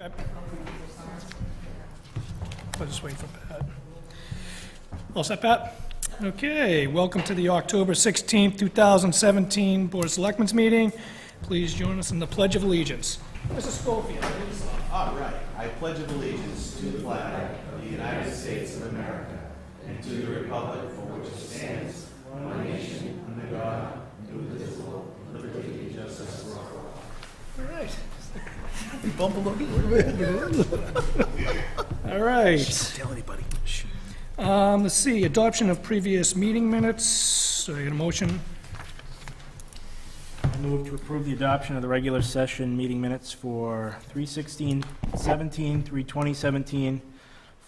Okay. I'll just wait for Pat. All set, Pat? Okay, welcome to the October 16th, 2017 Board of Selectmen's meeting. Please join us in the Pledge of Allegiance. Mr. Schofield, please. All right. I pledge allegiance to the flag of the United States of America and to the republic for which it stands, one nation, under God, indivisible, with liberty and justice for all. All right. You bump a little All right. Tell anybody. Let's see, adoption of previous meeting minutes. So I get a motion. I move to approve the adoption of the regular session meeting minutes for 3/16/17, 3/20/17,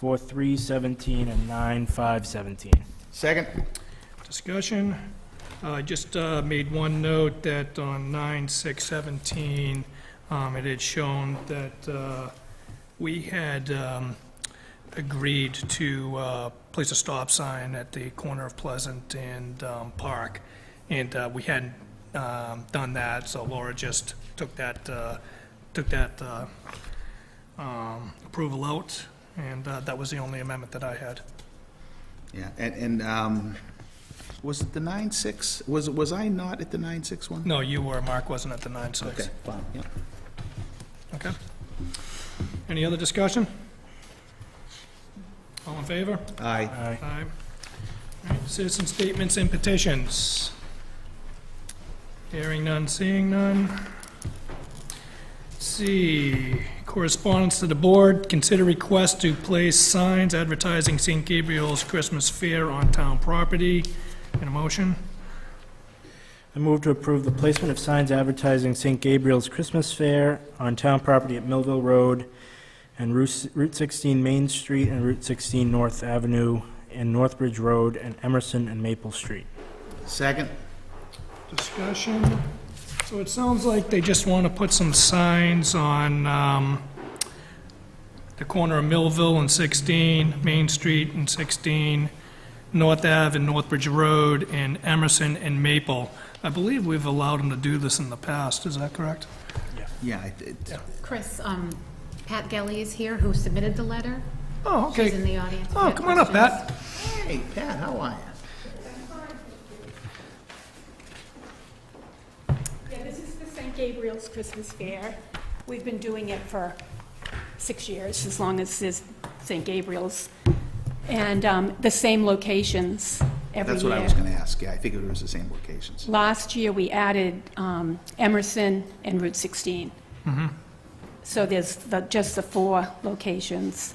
4/3/17, and 9/5/17. Second. Discussion. I just made one note that on 9/6/17, it had shown that we had agreed to place a stop sign at the corner of Pleasant and Park, and we hadn't done that, so Laura just took that approval out, and that was the only amendment that I had. Yeah, and was it the 9/6? Was I not at the 9/6 one? No, you were. Mark wasn't at the 9/6. Okay, fine, yeah. Okay. Any other discussion? All in favor? Aye. Aye. Aye. All right, citizen statements and petitions. Hearing none, seeing none. Let's see, correspondence to the board, consider request to place signs advertising St. Gabriel's Christmas Fair on town property. In a motion? I move to approve the placement of signs advertising St. Gabriel's Christmas Fair on town property at Millville Road and Route 16 Main Street and Route 16 North Avenue and Northbridge Road and Emerson and Maple Street. Second. Discussion. So it sounds like they just want to put some signs on the corner of Millville and 16, Main Street and 16, North Ave and Northbridge Road, and Emerson and Maple. I believe we've allowed them to do this in the past, is that correct? Yeah, I did. Chris, Pat Gelly is here, who submitted the letter. Oh, She's in okay. the audience. if Oh, you have come on up, questions. Pat. Hey, Pat, how are you? Yeah, this is the St. Gabriel's Christmas Fair. We've been doing it for 6 years, as long as there's St. Gabriel's. And the same locations every year. That's what I was going to ask. Yeah, I figured it was the same locations. Last year, we added Emerson and Route 16. So there's just the 4 locations.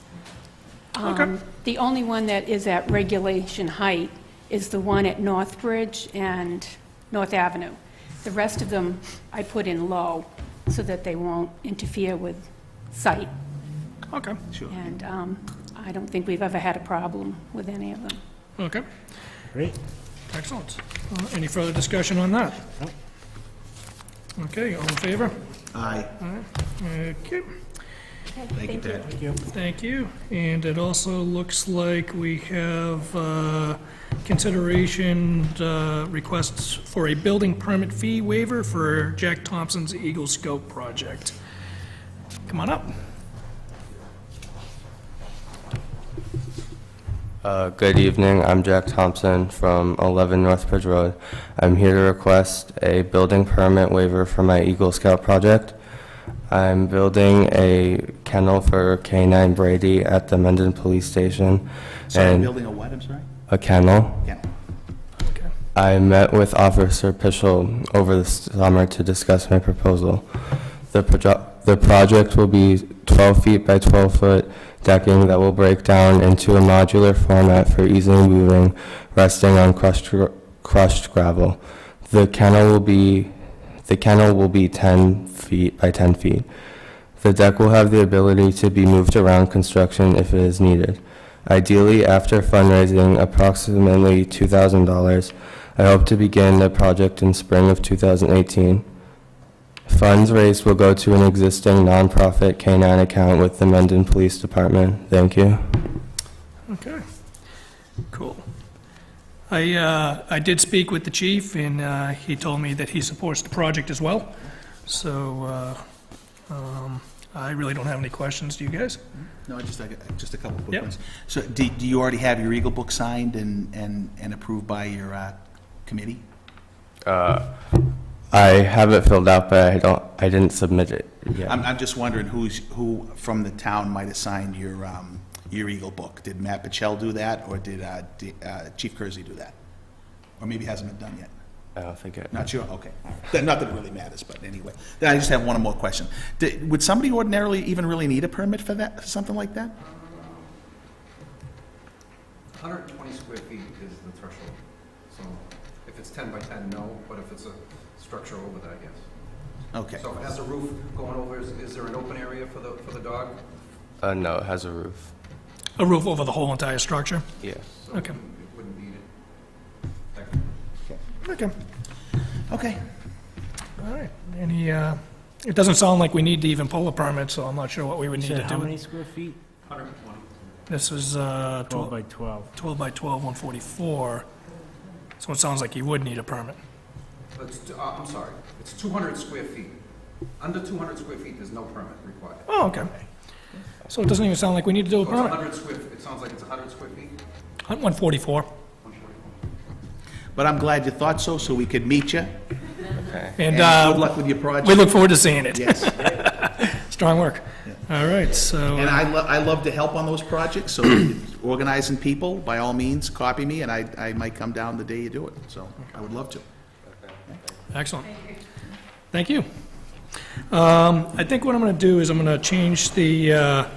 Okay. The only one that is at regulation height is the one at Northbridge and North Avenue. The rest of them I put in low so that they won't interfere with sight. Okay, Sure. And I don't think we've ever had a problem with any of them. okay, Great. excellent. Any further discussion on that? No. Okay, all in favor? Aye. Okay, Thank you, Pat. Thank you. thank you. And it also looks like we have consideration requests for a building permit fee waiver for Jack Thompson's Eagle Scout project. Come on up. Good evening, I'm Jack Thompson from 11 Northbridge Road. I'm here to request a building permit waiver for my Eagle Scout project. I'm building a kennel for K9 Brady at the Mendon Police Station. So you're and building a what, I'm sorry? a kennel. Yeah. Okay. I met with Officer Pischel over the summer to discuss my proposal. The project will be 12 feet by 12 foot decking that will break down into a modular format for easily moving, resting on crushed gravel. The kennel will be 10 feet by 10 feet. The deck will have the ability to be moved around construction if it is needed. Ideally, after fundraising approximately $2,000, I hope to begin the project in spring of 2018. Funds raised will go to an existing nonprofit K9 account with the Mendon Police Department. Thank you. Okay, cool. I did speak with the chief, and he told me that he supports the project as well. So I really don't have any questions. Do you guys? No, just a couple quick Yep. ones. So do you already have your Eagle Book signed and approved by your committee? I have it filled out, but I didn't submit it yet. I'm just wondering who from the town might have signed your Eagle Book. Did Matt Pichel do that, or did Chief Kersey do that? Or maybe it hasn't been done yet? I don't think it. Not sure, okay. Not that it really matters, but anyway. Then I just have one more question. Would somebody ordinarily even really need a permit for that, for something like that? 120 square feet is the threshold. So if it's 10 by 10, no, but if it's a structure over that, yes. Okay. So if it has a roof going over, is there an open area for the dog? No, it has a roof. A roof over the whole entire structure? Yeah. So Okay. It wouldn't need it. Technically. Okay. Okay. All right. It doesn't sound like we need to even pull a permit, so I'm not sure what we would You need to said how do. many square feet? 120. This is 12 12 by 12. 12 by 12, 144. So it sounds like you would need a permit. I'm sorry, it's 200 square feet. Under 200 square feet, there's no permit required. Oh, okay. So it doesn't even sound like we need to do a So it's permit. 100 square, it sounds like it's 100 square feet? 144. 144. But I'm glad you thought so we could meet you. Okay. And Good luck with your project. we look forward to seeing it. Yes. Strong work. All right, so, And I love to help on those projects, so organizing people, by all means, copy me, and I might come down the day you do it, so I would love to. excellent. Thank you. I think what I'm going to do is I'm going to change the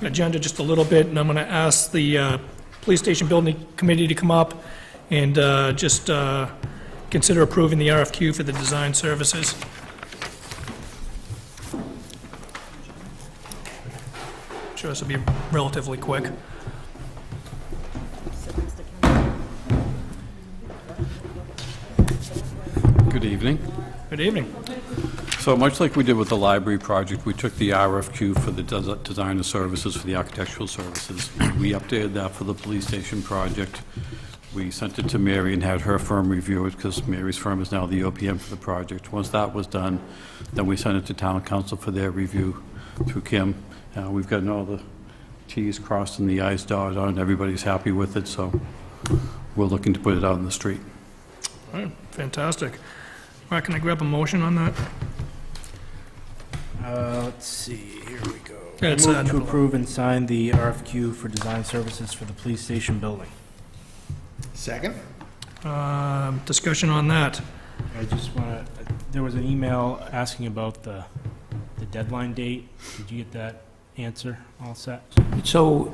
agenda just a little bit, and I'm going to ask the Police Station Building Committee to come up and just consider approving the RFQ for the design services. Sure, this will be relatively quick. Good evening. Good evening. So much like we did with the library project, we took the RFQ for the designer services for the architectural services. We updated that for the police station project. We sent it to Mary and had her firm review it because Mary's firm is now the OPM for the project. Once that was done, then we sent it to town council for their review through Kim. We've gotten all the Ts crossed and the Is dotted on. Everybody's happy with it, so we're looking to put it out in the street. All right, fantastic. All right, can I grab a motion on that? Let's see, here we go. Yeah, it's, Move to number- approve and sign the RFQ for design services for the police station building. Second? Discussion on that. I just want to, there was an email asking about the deadline date. Did you get that answer all set? So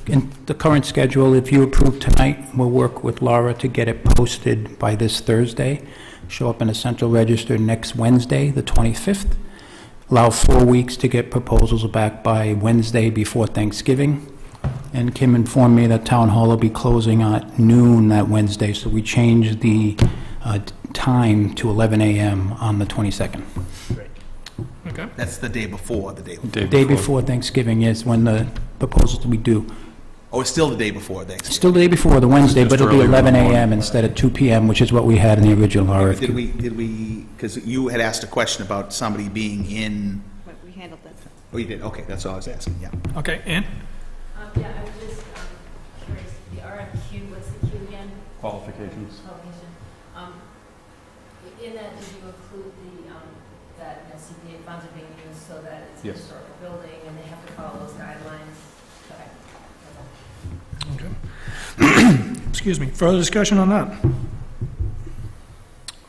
in the current schedule, if you approve tonight, we'll work with Laura to get it posted by this Thursday, show up in the Central Register next Wednesday, the 25th, allow 4 weeks to get proposals back by Wednesday before Thanksgiving. And Kim informed me that Town Hall will be closing at noon that Wednesday, so we changed the time to 11 a.m. on the 22nd. Okay. That's the day before, Day before Thanksgiving is when the proposals will be due. Oh, it's still the day before Thanksgiving. Still the day before the Wednesday, Just but it'll be earlier in the 11 morning. a.m. instead of 2 p.m., which is what we had in the original RFQ. Did we, because you had asked a question about somebody being in, But we handled that. oh, you did, okay, that's all I was asking, yeah. Okay, Ann? Yeah, I was just curious, the RFQ, what's the Q again? Qualifications. Qualification. In that, did you include that CPA funds are being used so that it's a Yes. historical building and they have to follow those guidelines? Okay. Okay. Excuse me. Further discussion on that?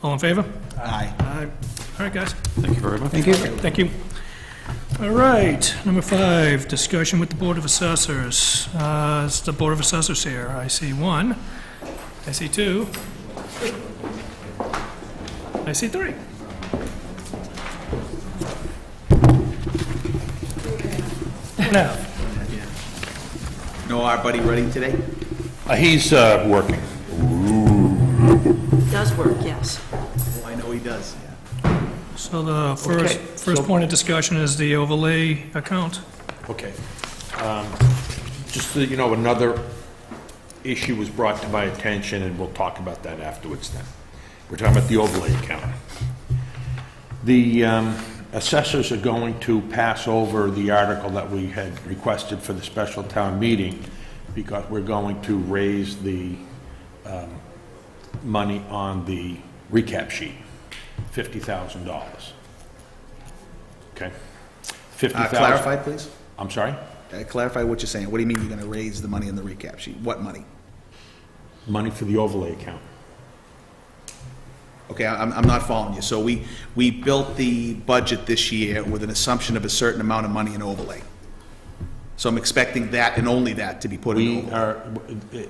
All in favor? Aye. Aye. All right, guys. Thank you very much. Thank you. Thank you. All right, number 5, discussion with the Board of Assessors. It's the Board of Assessors here. I see 1. I see 2. I see 3. Now, No, our buddy Redding today? He's working. Does work, yes. Oh, I know he does, yeah. so the Okay, first point of discussion is the overlay account. Okay. Just so you know, another issue was brought to my attention, and we'll talk about that afterwards then. We're talking about the overlay account. The assessors are going to pass over the article that we had requested for the special town meeting because we're going to raise the money on the recap sheet, $50,000. Okay? 50,000. Clarify, please. I'm sorry? Clarify what you're saying. What do you mean you're going to raise the money in the recap sheet? What money? Money for the overlay account. Okay, I'm not following you. So we built the budget this year with an assumption of a certain amount of money in overlay. So I'm expecting that and only that to be put in We overlay. are,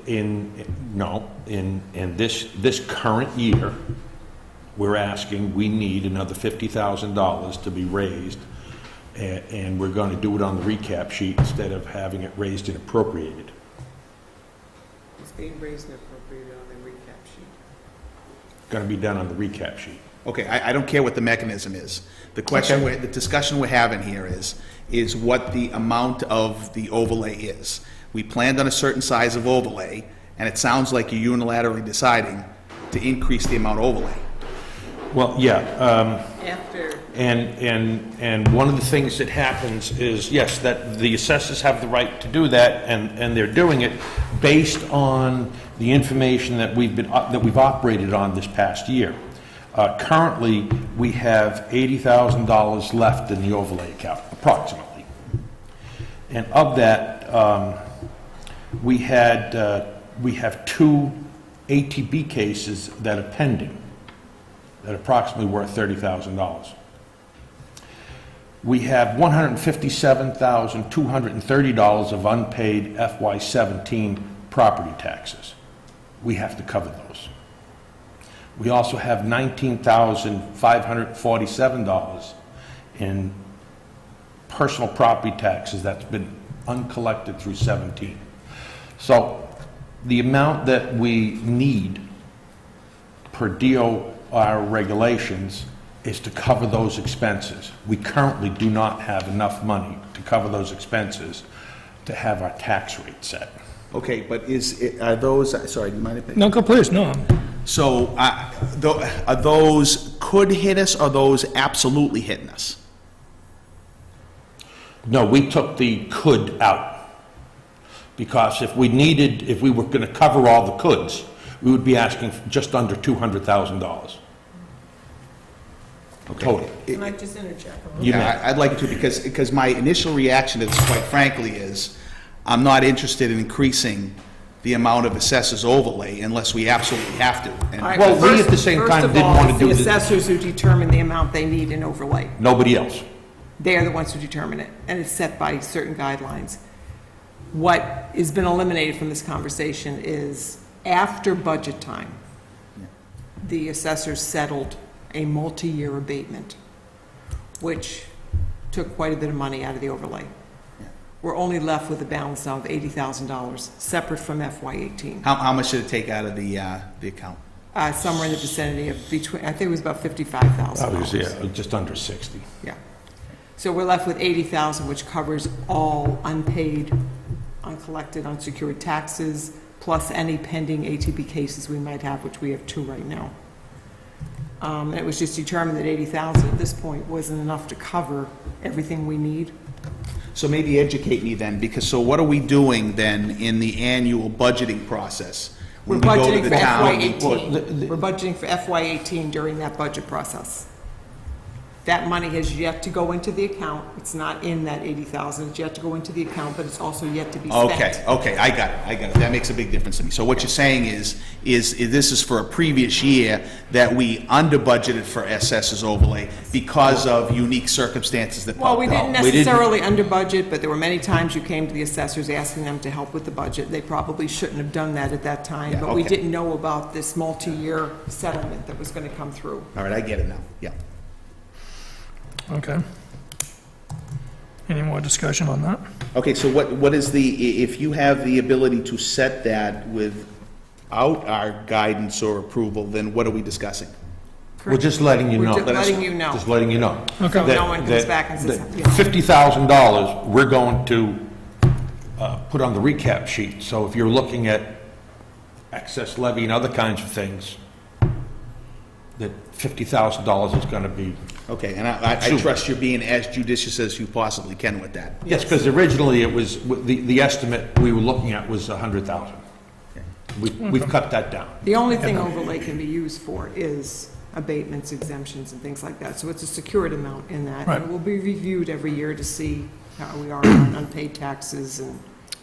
in this current year, we're asking, we need another $50,000 to be raised, and we're going to do it on the recap sheet instead of having it raised and appropriated. It's being raised and appropriated on the recap sheet. Going to be done on the recap sheet. Okay, I don't care what the mechanism is. The question, the discussion we're having here is what the amount of the overlay is. We planned on a certain size of overlay, and it sounds like you're unilaterally deciding to increase the amount of overlay. Well, yeah, After, and one of the things that happens is, yes, that the assessors have the right to do that, and they're doing it based on the information that we've operated on this past year. Currently, we have $80,000 left in the overlay account, approximately. And of that, we have 2 ATB cases that are pending, that are approximately worth $30,000. We have $157,230 of unpaid FY17 property taxes. We have to cover those. We also have $19,547 in personal property taxes that's been uncollected through 17. So the amount that we need per DOR regulations is to cover those expenses. We currently do not have enough money to cover those expenses to have our tax rate set. Okay, but are those, sorry, do you mind if I? No, go please, no. So are those could hit us, or are those absolutely hitting us? No, we took the could out. Because if we were going to cover all the coulds, we would be asking for just under $200,000. Total. can I just interject? You may. Yeah, I'd like it to, because my initial reaction to this, quite frankly, is I'm not interested in increasing the amount of assessors overlay unless we absolutely have to. And- All right, Well, we first- at the same first time of didn't all, want to it's do the the- assessors who determine the amount they need in overlay. Nobody else. They are the ones who determine it, and it's set by certain guidelines. What has been eliminated from this conversation is, after budget time, the assessors settled a multi-year abatement, which took quite a bit of money out of the overlay. We're only left with a balance of $80,000, separate from FY18. How much did it take out of the account? Somewhere in the vicinity of between, I think it was about $55,000. That was, yeah, just under 60. Yeah. So we're left with $80,000, which covers all unpaid, uncollected, unsecured taxes, plus any pending ATB cases we might have, which we have 2 right now. And it was just determined that $80,000 at this point wasn't enough to cover everything we need. So maybe educate me then, because so what are we doing then in the annual budgeting process? We're When we go to budgeting the for town, FY18. We're budgeting for FY18 during that budget process. That money has yet to go into the account. It's not in that $80,000. It's yet to go into the account, but it's also yet to be spent. Okay, I got it. That makes a big difference to me. So what you're saying is this is for a previous year that we under budgeted for assessors overlay because of unique circumstances that Well, popped we up. didn't necessarily under budget, but there were many times you came to the assessors asking them to help with the budget. They probably shouldn't have done that at that time, Yeah, but we okay. didn't know about this multi-year settlement that was going to come through. All right, I get it now, yeah. Okay. Any more discussion on that? Okay, so what is if you have the ability to set that without our guidance or approval, then what are we discussing? We're just letting you We're know. just letting you know. Just letting you know. Okay. So That- no one comes that- back and says, that you know. $50,000, we're going to put on the recap sheet. So if you're looking at excess levy and other kinds of things, that $50,000 is going to be. Okay, and I Super. trust you're being as judicious as you possibly can with that. Yes, because originally it was, the estimate we were looking at was 100,000. We've cut that down. The only thing overlay can be used for is abatements, exemptions, and things like that. So it's a secured amount in that. Right. And it will be reviewed every year to see how we are on unpaid taxes and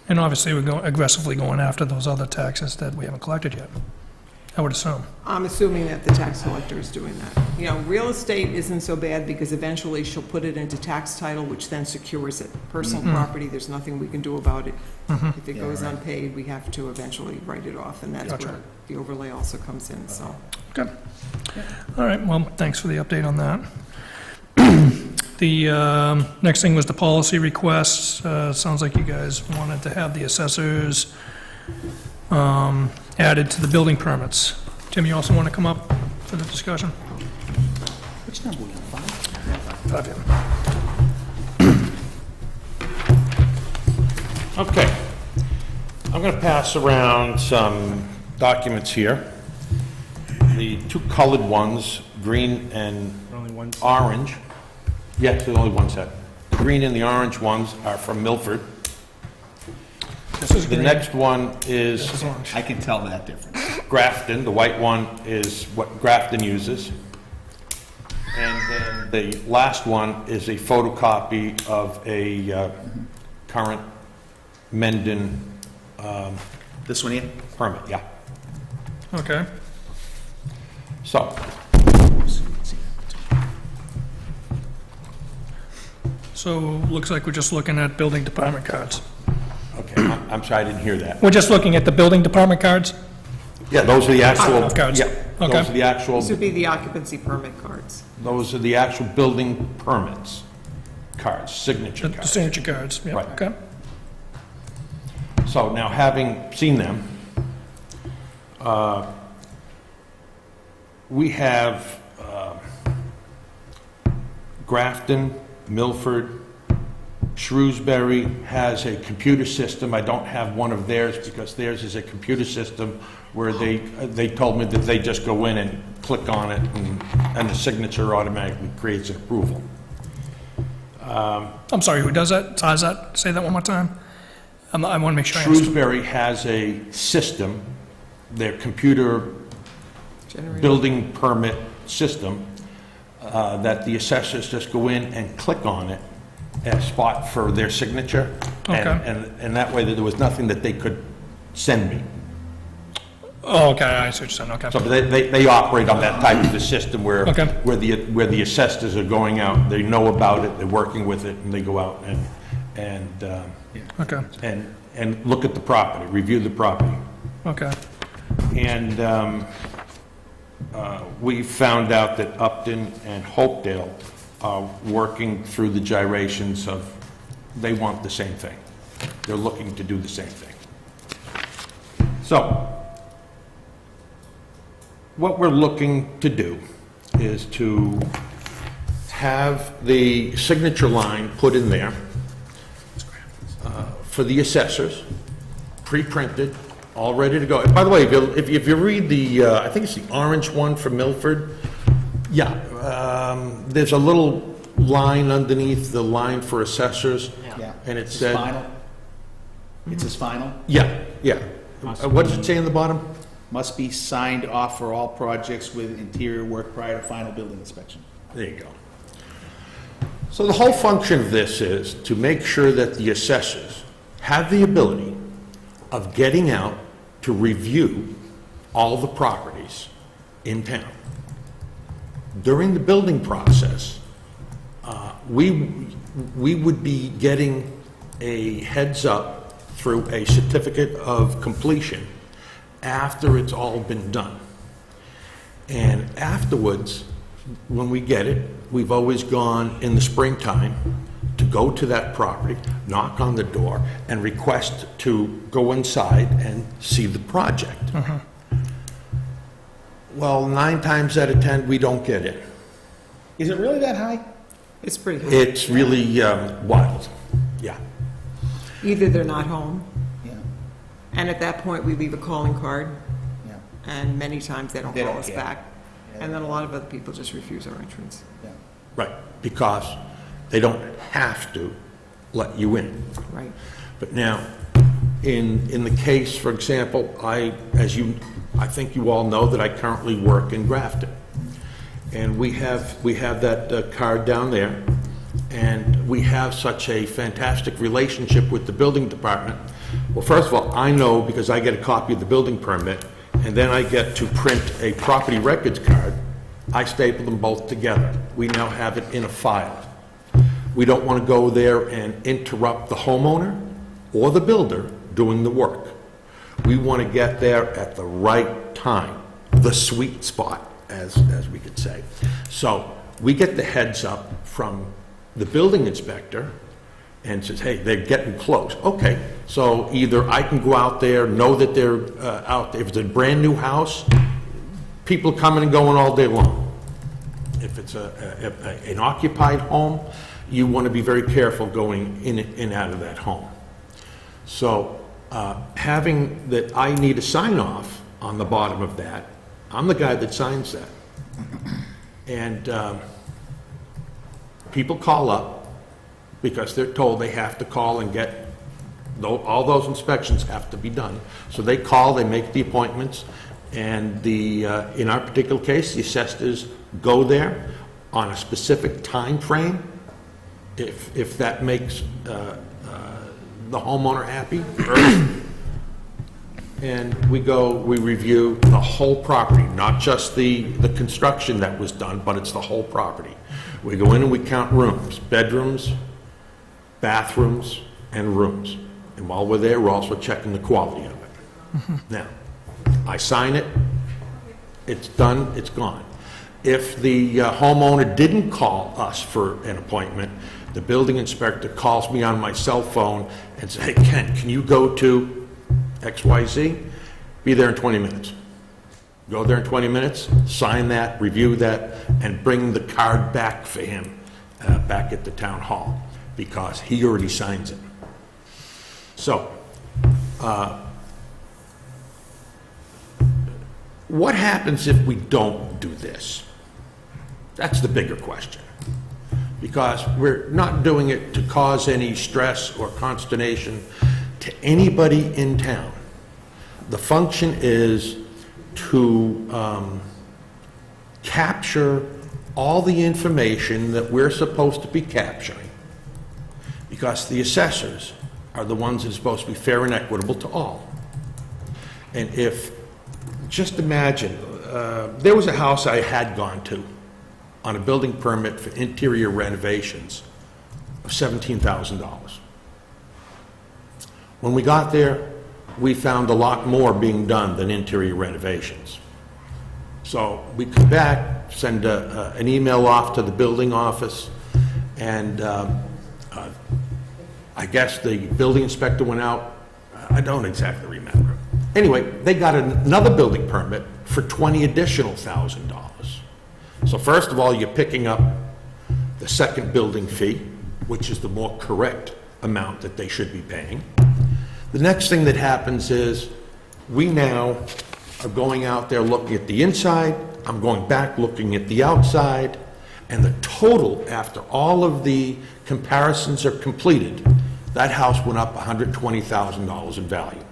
And obviously, we're aggressively going after those other taxes that we haven't collected yet, I would assume. I'm assuming that the tax collector is doing that. You know, real estate isn't so bad because eventually she'll put it into tax title, which then secures it. Personal property, there's nothing we can do about it. If it goes unpaid, we have to eventually write it off, and that's Gotcha. where the overlay also comes in, so. Good. All right, well, thanks for the update on that. The next thing was the policy requests. Sounds like you guys wanted to have the assessors added to the building permits. Tim, you also want to come up for the discussion? Which number we on, 5? Five, yeah. Okay. I'm going to pass around some documents here. The two colored ones, green and Only one. orange. Yes, there's only one set. The green and the orange ones are from Milford. This is The green. next one is This is orange. I can tell that difference. Grafton. The white one is what Grafton uses. And then the last one is a photocopy of a current Mendon This one here? permit, yeah. Okay. So, So, looks like we're just looking at building department cards. okay, I'm sorry, I didn't hear that. We're just looking at the building department cards? Yeah, those are the actual. Cards. Yeah, Okay. those are the actual, These would be the occupancy permit cards. those are the actual building permits cards, signature The cards. signature cards, yeah, Right. okay. So now, having seen them, we have Grafton, Milford, Shrewsbury has a computer system. I don't have one of theirs because theirs is a computer system where they told me that they just go in and click on it and the signature automatically creates an approval. I'm sorry, who does that? How's that? Say that one more time? I want to make sure I understand. Shrewsbury has a system, their computer Generated. building permit system, that the assessors just go in and click on it, a spot for their signature. And- Okay. And that way, there was nothing that they could send me. Oh, okay, I see what you're saying, okay. So they operate on that type of a system where, Okay. where the assessors are going out, they know about it, they're working with it, and they go out Okay, and look at the property, review the property. okay, And we found out that Upton and Hopedale are working through the gyrations of, they want the same thing. They're looking to do the same thing. So, what we're looking to do is to have the signature line put in there for the assessors, pre-printed, all ready to go. And by the way, if you read the, I think it's the orange one from Milford, yeah, there's a little line underneath the line for assessors, Yeah. and it It's said, final? It's his final? yeah, yeah. What does it say in the bottom? Must be signed off for all projects with interior work prior to final building inspection. There you go. So the whole function of this is to make sure that the assessors have the ability of getting out to review all the properties in town. During the building process, we would be getting a heads up through a certificate of completion after it's all been done. And afterwards, when we get it, we've always gone in the springtime to go to that property, knock on the door, and request to go inside and see the project. Well, 9 times out of 10, we don't get in. Is it really that high? It's pretty, It's really wild, yeah. either they're not home, Yeah, and at that point, we leave a calling card, yeah. and many times they don't They call don't us get it. back. And then a lot of other people just refuse our entrance. Right, because they don't have to let you in. Right. But now, in the case, for example, I think you all know that I currently work in Grafton. And we have that card down there, and we have such a fantastic relationship with the building department. Well, first of all, I know because I get a copy of the building permit, and then I get to print a property records card. I staple them both together. We now have it in a file. We don't want to go there and interrupt the homeowner or the builder doing the work. We want to get there at the right time, the sweet spot, as we could say. So we get the heads up from the building inspector and says, hey, they're getting close. Okay, so either I can go out there, know that they're out there. If it's a brand-new house, people coming and going all day long. If it's an occupied home, you want to be very careful going in and out of that home. So having that I need a sign-off on the bottom of that, I'm the guy that signs that. And people call up because they're told they have to call and get, all those inspections have to be done. So they call, they make the appointments, and in our particular case, the assessors go there on a specific time frame, if that makes the homeowner happy. And we review the whole property, not just the construction that was done, but it's the whole property. We go in and we count rooms, bedrooms, bathrooms, and rooms. And while we're there, we're also checking the quality of it. Now, I sign it, it's done, it's gone. If the homeowner didn't call us for an appointment, the building inspector calls me on my cell phone and says, hey, Ken, can you go to XYZ? Be there in 20 minutes. Go there in 20 minutes, sign that, review that, and bring the card back for him back at the town hall, because he already signs it. So, what happens if we don't do this? That's the bigger question. Because we're not doing it to cause any stress or consternation to anybody in town. The function is to capture all the information that we're supposed to be capturing, because the assessors are the ones that are supposed to be fair and equitable to all. And just imagine, there was a house I had gone to on a building permit for interior renovations of $17,000. When we got there, we found a lot more being done than interior renovations. So we come back, send an email off to the building office, and I guess the building inspector went out. I don't exactly remember. Anyway, they got another building permit for $20,000 additional. So first of all, you're picking up the second building fee, which is the more correct amount that they should be paying. The next thing that happens is we now are going out there looking at the inside, I'm going back looking at the outside, and the total, after all of the comparisons are completed, that house went up $120,000 in value,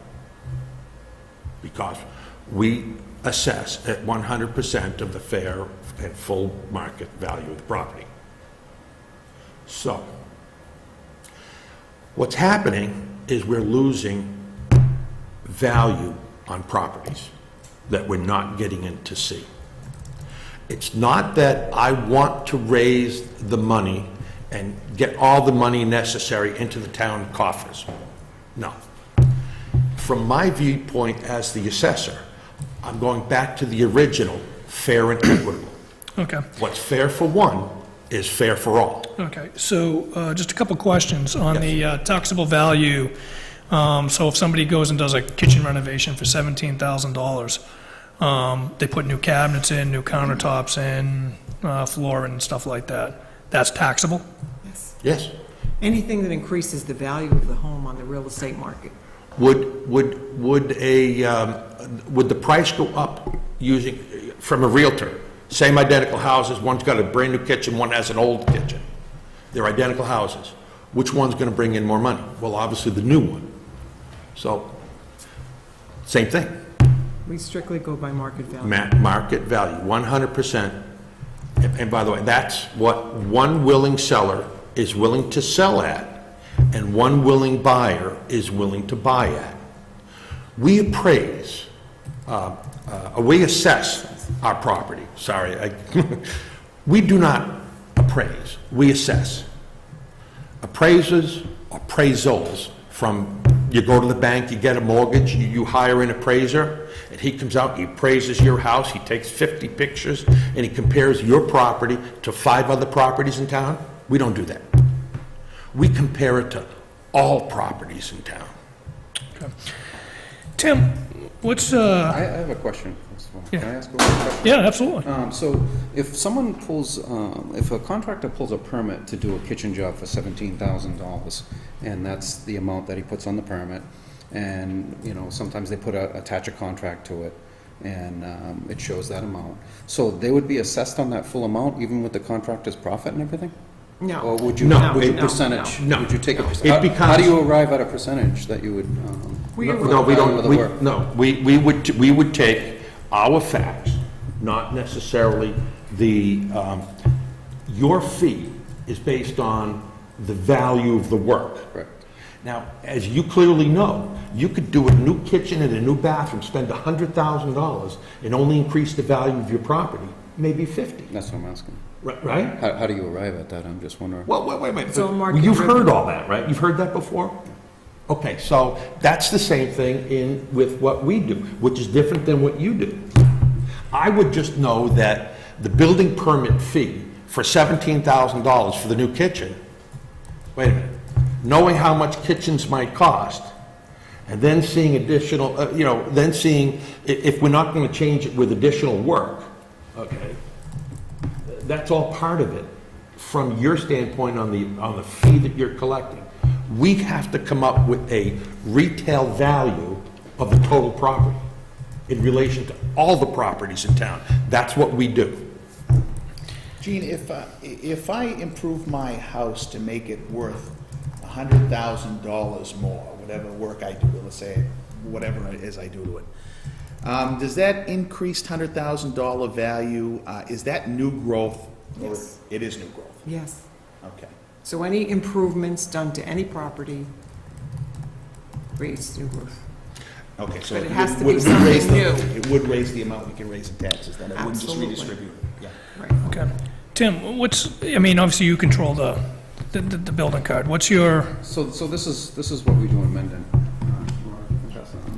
because we assess at 100% of the fair and full market value of the property. So, what's happening is we're losing value on properties that we're not getting in to see. It's not that I want to raise the money and get all the money necessary into the town coffers. No. From my viewpoint as the assessor, I'm going back to the original, fair and equitable. Okay. What's fair for one is fair for all. Okay, so just a couple questions on the taxable value. So if somebody goes and does a kitchen renovation for $17,000, they put new cabinets in, new countertops in, floor and stuff like that, that's taxable? Yes. Yes. Anything that increases the value of the home on the real estate market. Would the price go up from a realtor? Same identical houses, one's got a brand-new kitchen, one has an old kitchen. They're identical houses. Which one's gonna bring in more money? Well, obviously, the new one. So, same thing. We strictly go by market value. Market value, 100%. And by the way, that's what one willing seller is willing to sell at, and one willing buyer is willing to buy at. We appraise, we assess our property, sorry. We do not appraise, we assess. Appraisers, appraisals, from, you go to the bank, you get a mortgage, you hire an appraiser, and he comes out, he appraises your house, he takes 50 pictures, and he compares your property to 5 other properties in town. We don't do that. We compare it to all properties in town. Tim, what's, I have a question. Can I ask a question? yeah, absolutely. So if someone pulls, if a contractor pulls a permit to do a kitchen job for $17,000, and that's the amount that he puts on the permit, and, you know, sometimes they attach a contract to it, and it shows that amount. So they would be assessed on that full amount, even with the contractor's profit and everything? No. Or would you, No, would you no, percentage? no. Would you take a It percentage? becomes- How do you arrive at a percentage that you would? No, we don't, we would take our facts, not necessarily the, your fee is based on the value of the work. Correct. Now, as you clearly know, you could do a new kitchen and a new bathroom, spend $100,000, and only increase the value of your property, maybe 50, That's what I'm asking. right? How do you arrive at that? I'm just wondering. Well, wait. It's all market You've driven. heard all that, right? You've heard that before? Okay, so that's the same thing with what we do, which is different than what you do. I would just know that the building permit fee for $17,000 for the new kitchen, wait a minute, knowing how much kitchens might cost, and then seeing additional, then seeing if we're not going to change it with additional work, okay, that's all part of it from your standpoint on the fee that you're collecting. We have to come up with a retail value of the total property in relation to all the properties in town. That's what we do. Gene, if I improve my house to make it worth $100,000 more, whatever work I do, let's say, whatever it is I do to it, does that increased $100,000 value, is that new growth? Or Yes. it is new growth? Yes. Okay. So any improvements done to any property creates new growth. Okay, so But it has to be would something raise the- new. It would raise the amount we can raise in taxes, then it wouldn't just Absolutely. redistribute it, yeah. Right. Okay. Tim, obviously you control the building card. What's your, So this is what we do in Mendon.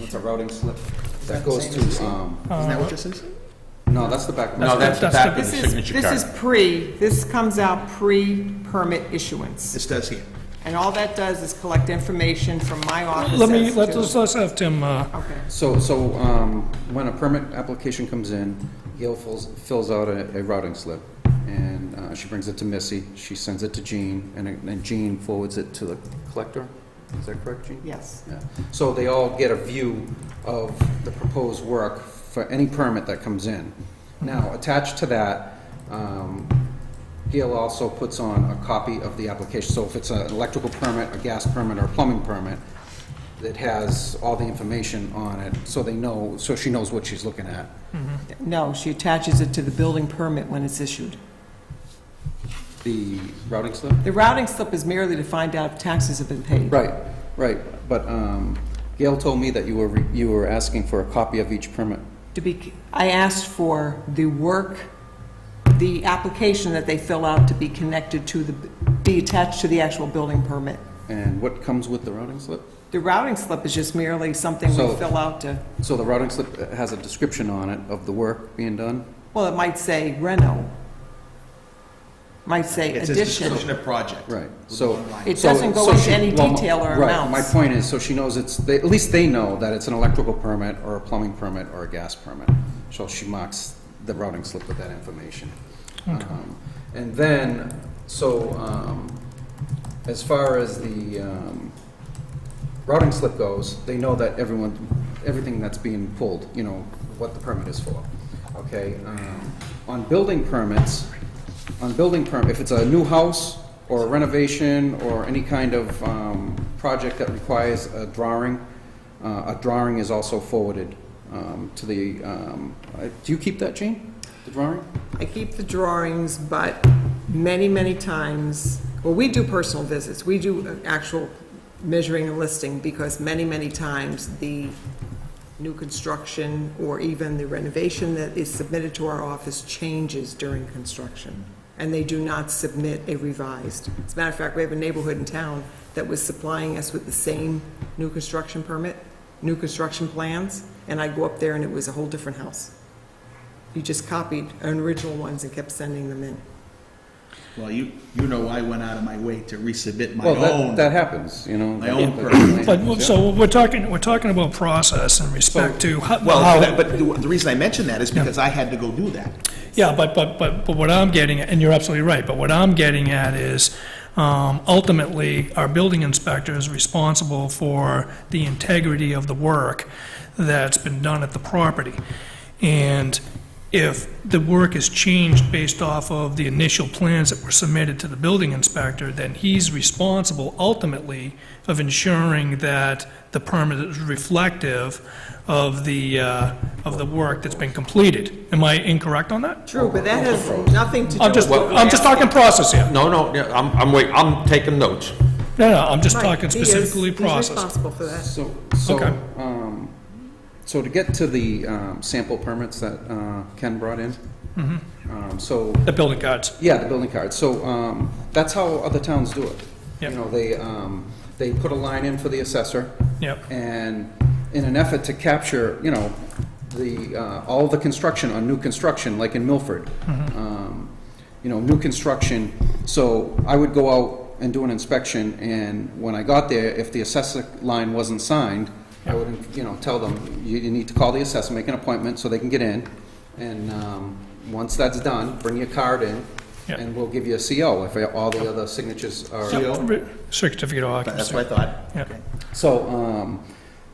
It's a routing slip that goes to, Isn't that what this is? no, that's the back. No, that's the that's back the- of the This signature is card. this comes out pre-permit issuance. This does here. And all that does is collect information from my office. let's have Tim, Okay. So when a permit application comes in, Gail fills out a routing slip, and she brings it to Missy, she sends it to Jean, and then Jean forwards it to the collector. Is that correct, Jean? Yes. Yeah. So they all get a view of the proposed work for any permit that comes in. Now, attached to that, Gail also puts on a copy of the application. So if it's an electrical permit, a gas permit, or a plumbing permit, it has all the information on it, so they know, so she knows what she's looking at. No, she attaches it to the building permit when it's issued. The routing slip? The routing slip is merely to find out if taxes have been paid. Right, but Gail told me that you were asking for a copy of each permit. I asked for the work, the application that they fill out to be connected to be attached to the actual building permit. And what comes with the routing slip? The routing slip is just merely something we So- fill out to, So the routing slip has a description on it of the work being done? well, it might say reno. Might say It says addition. description of project. Right, so. It so- doesn't go so into she- any well, detail or Right, amounts. my point is, so she knows at least they know that it's an electrical permit, or a plumbing permit, or a gas permit. So she marks the routing slip with that information. And then, as far as the routing slip goes, they know that everything that's being pulled, what the permit is for. Okay, on building permits, if it's a new house or a renovation or any kind of project that requires a drawing is also forwarded to the, do you keep that, Gene? The drawing? I keep the drawings, but many, many times, well, we do personal visits. We do actual measuring and listing because many, many times the new construction or even the renovation that is submitted to our office changes during construction, and they do not submit a revised. As a matter of fact, we have a neighborhood in town that was supplying us with the same new construction permit, new construction plans, and I go up there and it was a whole different house. You just copied original ones and kept sending them in. Well, you know I went out of my way to resubmit my Well, own. that happens, you know. My own permit. But, so we're talking about process in respect to Well, how, but the reason I mention that is because I had to go do that. yeah, but what I'm getting at, and you're absolutely right, but what I'm getting at is, ultimately, our building inspector is responsible for the integrity of the work that's been done at the property. And if the work is changed based off of the initial plans that were submitted to the building inspector, then he's responsible ultimately of ensuring that the permit is reflective of the work that's been completed. Am I incorrect on that? True, but that has nothing to do I'm just, with what we're I'm just talking asking. process here. No, yeah, I'm taking notes. No, I'm just Right, talking he is. specifically He's process. responsible for that. Okay. So to get to the sample permits that Ken brought in, so, The building cards. yeah, the building cards. So that's how other towns do it. You Yep. know, they put a line in for the assessor, Yep. and in an effort to capture, you know, the, all the construction on new construction, like in Milford, you know, new construction, so I would go out and do an inspection, and when I got there, if the assessor line wasn't signed, I would, you know, tell them, you need to call the assessor, make an appointment so they can get in, and once that's done, bring your card in, Yep. and we'll give you a CO if all the other signatures are. Certificate of occupancy. That's what I thought. Yeah. Okay. So,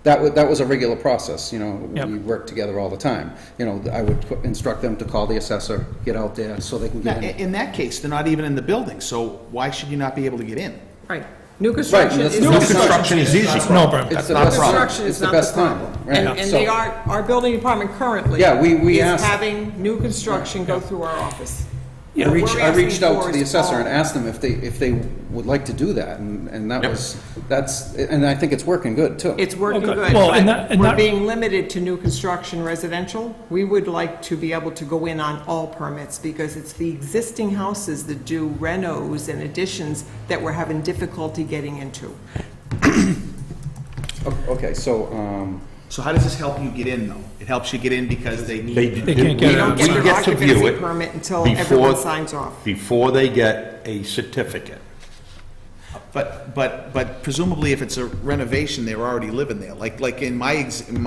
that was a regular process, you know, Yep. we worked together all the time. You know, I would instruct them to call the assessor, get out there so they can Now, get in. in that case, they're not even in the building, so why should you not be able to get in? Right. New construction that's- is. New not- Construction is easy. No problem. It's the New best time. construction It's is the not the best time. problem. right? And So- they are, our building department currently. Yeah, we is asked- having new construction go through our office. I What reached, we're I reached asking out for to the is assessor all- and asked them if they would like to do that, and that Yep. that's, and I think it's working good, too. It's working Okay. good, Well, and but that- we're being limited to new construction residential. We would like to be able to go in on all permits because it's the existing houses that do renos and additions that we're having difficulty getting into. Okay, so, So how does this help you get in, though? It helps you get in because they need. They can't get We it. don't get We their get to view occupancy it permit until before- everyone signs off. Before they get a certificate. But presumably if it's a renovation, they're already living there. Like in my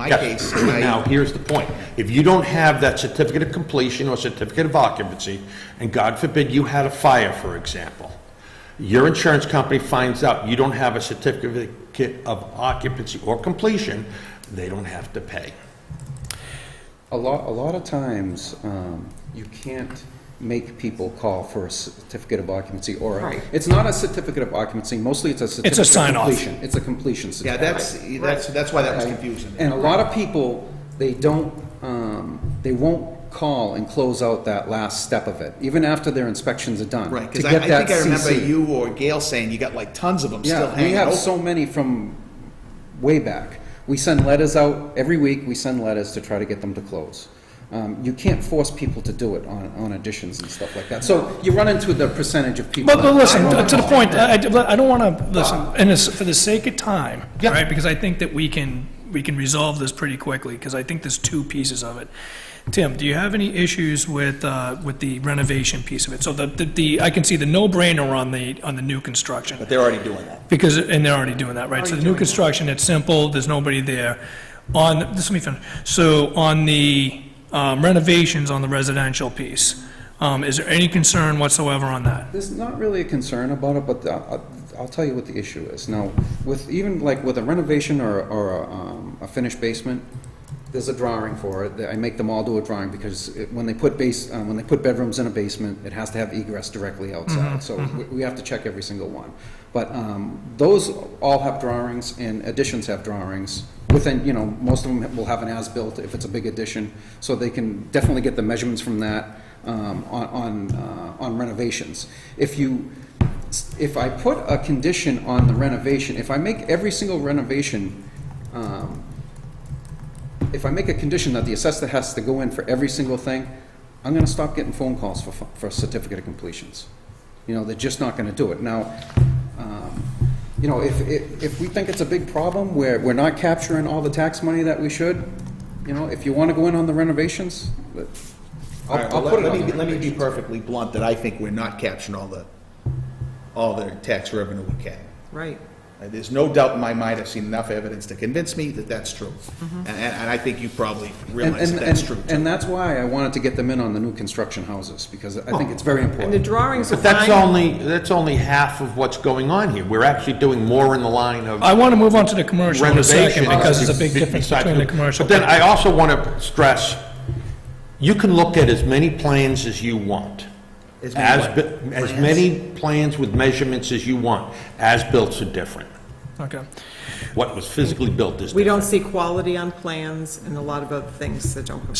Yes. case, Now, here's the point. If you don't have that certificate of completion or certificate of occupancy, and God forbid you had a fire, for example, your insurance company finds out you don't have a certificate of occupancy or completion, they don't have to pay. a lot of times, you can't make people call for a certificate of occupancy, or, Right. it's not a certificate of occupancy, mostly it's a certificate of sign-off. completion. It's a completion yeah, certificate. that's why that was confusing. And a lot of people, they don't, they won't call and close out that last step of it, even after their inspections are done. Right, to because I get that think I remember CC. you or Gail saying you got like tons of them still Yeah, we hanging have open. so many from way back. We send letters out, every week we send letters to try to get them to close. You can't force people to do it on additions and stuff like that. So you run into the percentage of people. But listen, to the point, I don't want to, listen, and it's for the sake of time, right? Because I think that we can resolve this pretty quickly, because I think there's two pieces of it. Tim, do you have any issues with the renovation piece of it? So I can see the no-brainer on the new construction. But they're already doing that. Because, and they're already doing that, right? So the new construction, it's simple, there's nobody there. Just let me finish. So on the renovations on the residential piece, is there any concern whatsoever on that? There's not really a concern about it, but I'll tell you what the issue is. Now, with even like with a renovation or a finished basement, there's a drawing for it. I make them all do a drawing because when they put bedrooms in a basement, it has to have egress directly outside. So we have to check every single one. But those all have drawings, and additions have drawings. Within, most of them will have an as-built if it's a big addition, so they can definitely get the measurements from that on renovations. If I put a condition on the renovation, if I make every single renovation, if I make a condition that the assessor has to go in for every single thing, I'm gonna stop getting phone calls for certificate of completions. They're just not gonna do it. Now, if we think it's a big problem where we're not capturing all the tax money that we should, if you wanna go in on the renovations, I'll put it on the Let me be renovations. perfectly blunt, that I think we're not capturing all the tax revenue we can. Right. There's no doubt in my mind, I've seen enough evidence to convince me that that's true. And I think you probably realize that that's true, too. And that's why I wanted to get them in on the new construction houses, because I think it's very And the important. drawings are But that's fine. that's only half of what's going on here. We're actually doing more in the line of I want to move on to the commercial in a second, renovation. because there's a big difference between the commercial. But then I also want to stress, you can look at as many plans as you want. As many As many plans with measurements as you want. As-built are different. Okay. What was physically built is We different. don't see quality on plans and a lot of other things that don't come.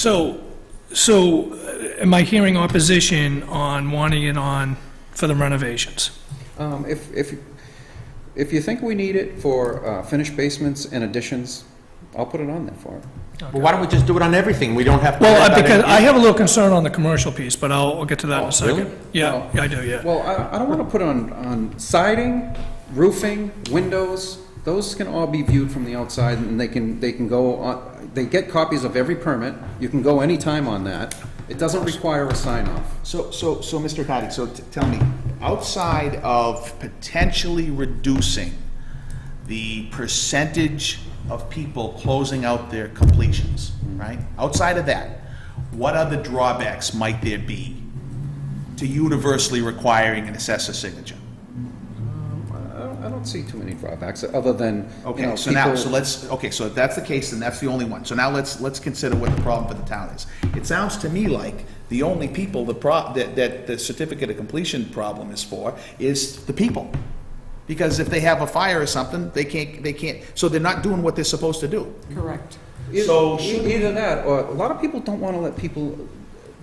So am I hearing opposition on wanting it on for the renovations? If you think we need it for finished basements and additions, I'll put it on there for it. Well, why don't we just do it on everything? We don't have to. Well, because I have a little concern on the commercial piece, but I'll get to that in a Oh, second. really? Yeah, I do, yeah. Well, I don't want to put on siding, roofing, windows. Those can all be viewed from the outside, and they can go on, they get copies of every permit. You can go anytime on that. It doesn't require a sign-off. So, Mr. Gotti, tell me, outside of potentially reducing the percentage of people closing out their completions, right? Outside of that, what other drawbacks might there be to universally requiring an assessor signature? I don't see too many drawbacks, other than, Okay, so now, so if that's the case, then that's the only one. So now let's consider what the problem for the town is. It sounds to me like the only people that the certificate of completion problem is for is the people. Because if they have a fire or something, they can't, so they're not doing what they're supposed to do. Correct. So Either that, or a lot of people don't want to let people,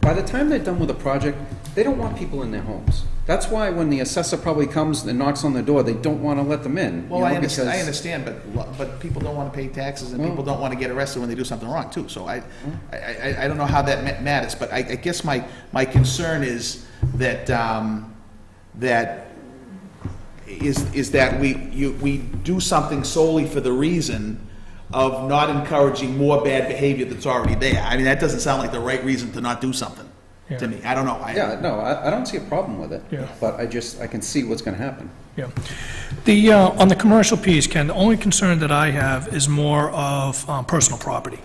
by the time they're done with a project, they don't want people in their homes. That's why when the assessor probably comes and knocks on the door, they don't want to let them in. Well, you know, I understand, because- but people don't want to pay taxes, and people don't want to get arrested when they do something wrong, too. So I don't know how that matters, but I guess my concern is that, is that we do something solely for the reason of not encouraging more bad behavior that's already there. I mean, that doesn't sound like the right reason to not do something, to me. I don't know. Yeah, no, I don't see a problem with it. Yeah. But I can see what's going to happen. Yeah. The, on the commercial piece, Ken, the only concern that I have is more of personal property.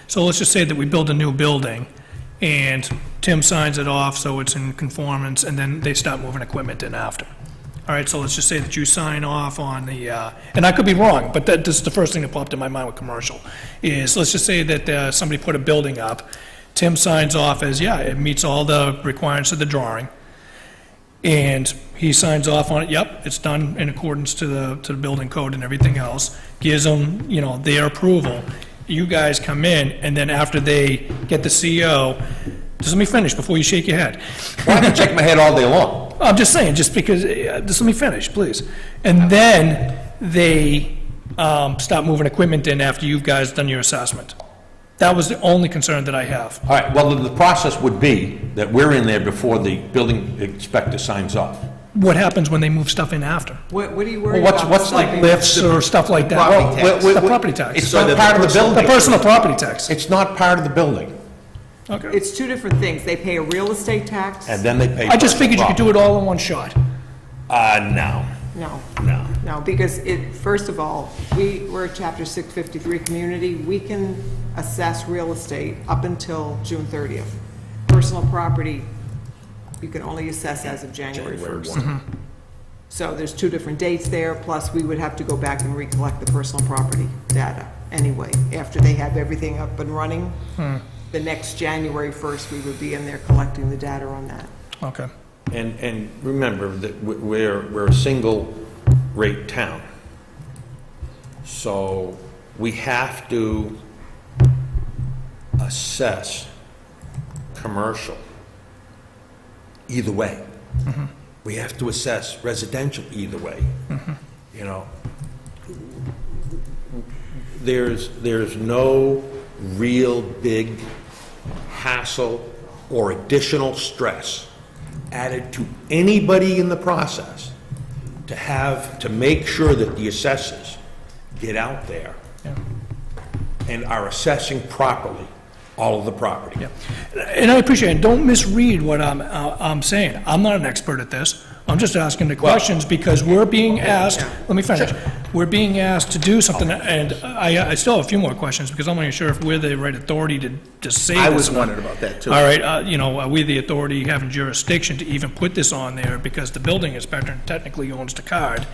So let's just say that we build a new building, and Tim signs it off, so it's in conformance, and then they start moving equipment in after. All right, so let's just say that you sign off on the, and I could be wrong, but this is the first thing that popped in my mind with commercial, is let's just say that somebody put a building up, Tim signs off as, yeah, it meets all the requirements of the drawing, and he signs off on it, yep, it's done in accordance to the building code and everything else, gives them, their approval. You guys come in, and then after they get the CO, just let me finish before you shake your head. Well, I can shake my head all day long. I'm just saying, just because, just let me finish, please. And then they start moving equipment in after you guys done your assessment. That was the only concern that I have. All right, well, the process would be that we're in there before the building inspector signs off. What happens when they move stuff in after? What are you worried Well, about? what's like Lifts or stuff like that? Property tax. The property tax. It's not part of the The building. personal property tax. It's not part of the building, Okay. It's two different things. They pay a real estate tax. and then they pay. I just figured you could do it. it all in one shot. No. No, because first of all, we're a Chapter 653 community. We can assess real estate up until June 30th. Personal property, you can only assess as of January 1st. So there's two different dates there, plus we would have to go back and recollect the personal property data. anyway. After they have everything up and running, the next January 1st, we would be in there collecting the data on that. Okay. And remember that we're a single-rate town. So we have to assess commercial either way. We have to assess residential either way. You know, there's no real big hassle or additional stress added to anybody in the process to make sure that the assessors get out there and are assessing properly all of the property. Yeah. And I appreciate it. Don't misread what I'm saying. I'm not an expert at this. I'm just asking the questions because we're being asked, let me finish. We're being asked to do something, and I still have a few more questions because I'm not even sure if we're the right authority to say this. I was wondering about that, too. All right, you know, are we the authority having jurisdiction to even put this on there because the building inspector technically owns the card?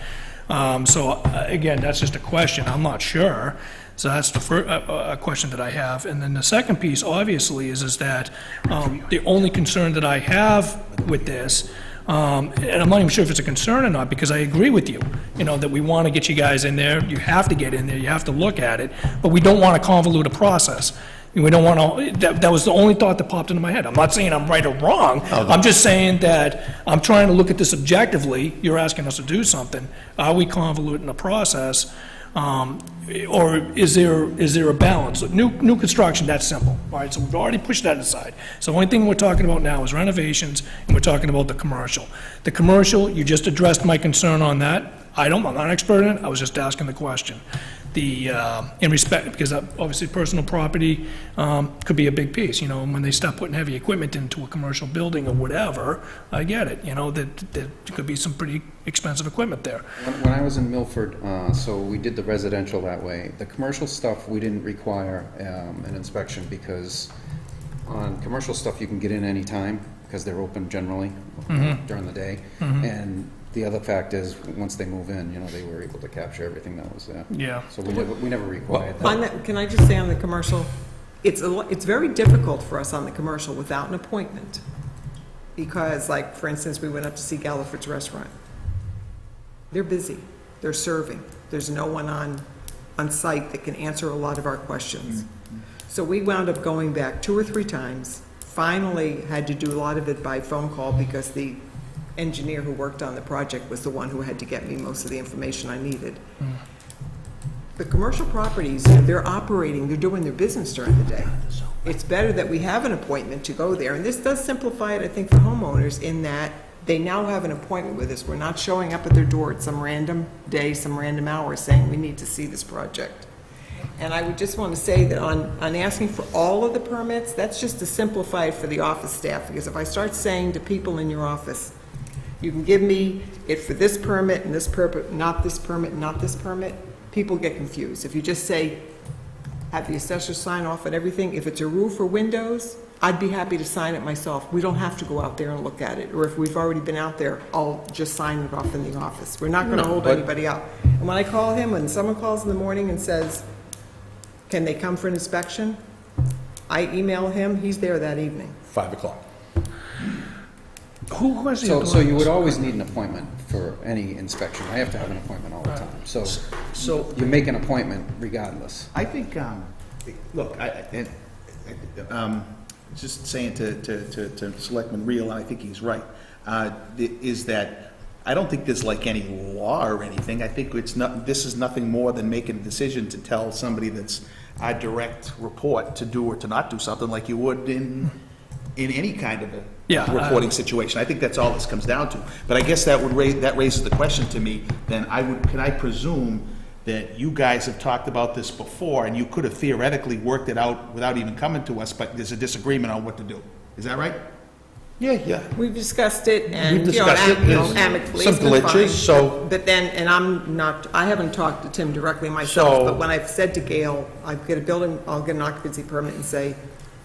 So again, that's just a question. I'm not sure. So that's the first question that I have. And then the second piece, obviously, is that the only concern that I have with this, and I'm not even sure if it's a concern or not, because I agree with you, you know, that we want to get you guys in there. You have to get in there. You have to look at it. But we don't want to convolute a process. We don't want to, that was the only thought that popped into my head. I'm not saying I'm right or wrong. I'm just saying that I'm trying to look at this objectively. You're asking us to do something. Are we convoluting the process? Or is there a balance? New construction, that's simple, all right? So we've already pushed that aside. So the only thing we're talking about now is renovations, and we're talking about the commercial. The commercial, you just addressed my concern on that. I'm not an expert in it, I was just asking the question. In respect, because obviously personal property could be a big piece, you know, and when they start putting heavy equipment into a commercial building or whatever, I get it, you know, that could be some pretty expensive equipment there. When I was in Milford, so we did the residential that way. The commercial stuff, we didn't require an inspection because on commercial stuff, you can get in any time because they're open generally during the day. And the other fact is, once they move in, you know, they were able to capture everything that was there. Yeah. So we never required On that. that, can I just say on the commercial, it's very difficult for us on the commercial without an appointment. Because, like, for instance, we went up to see Galliford's Restaurant. They're busy, they're serving, there's no one on site that can answer a lot of our questions. So we wound up going back 2 or 3 times, finally had to do a lot of it by phone call because the engineer who worked on the project was the one who had to get me most of the information I needed. The commercial properties, they're operating, they're doing their business during the day. It's better that we have an appointment to go there, and this does simplify it, I think, for homeowners in that they now have an appointment with us. We're not showing up at their door at some random day, some random hour, saying we need to see this project. And I would just want to say that on asking for all of the permits, that's just to simplify it for the office staff, because if I start saying to people in your office, you can give me it for this permit and this permit, not this permit, not this permit, people get confused. If you just say, have the assessor sign off on everything, if it's a roof or windows, I'd be happy to sign it myself. We don't have to go out there and look at it. Or if we've already been out there, I'll just sign it off in the office. We're not going to hold anybody out. And when I call him, when someone calls in the morning and says, can they come for an inspection? I email him, he's there that evening. 5 o'clock. Who has the So authority? you would always need an appointment for any inspection. I have to have an appointment all the time. So you make an appointment regardless. I think, look, just saying to Selectman Reel, and I think he's right, is that I don't think there's like any law or anything. I think this is nothing more than making a decision to tell somebody that's a direct report to do or to not do something like you would in any kind of a reporting situation. I think that's all this comes down to. But I guess that raises the question to me, then can I presume that you guys have talked about this before and you could have theoretically worked it out without even coming to us, but there's a disagreement on what to do? Is that right? Yeah. We've discussed it and, We've discussed it. amicably. Some it's been fine. glitches, so- But then, and I haven't talked to Tim directly myself, So- but when I've said to Gail, I'll get an occupancy permit and say,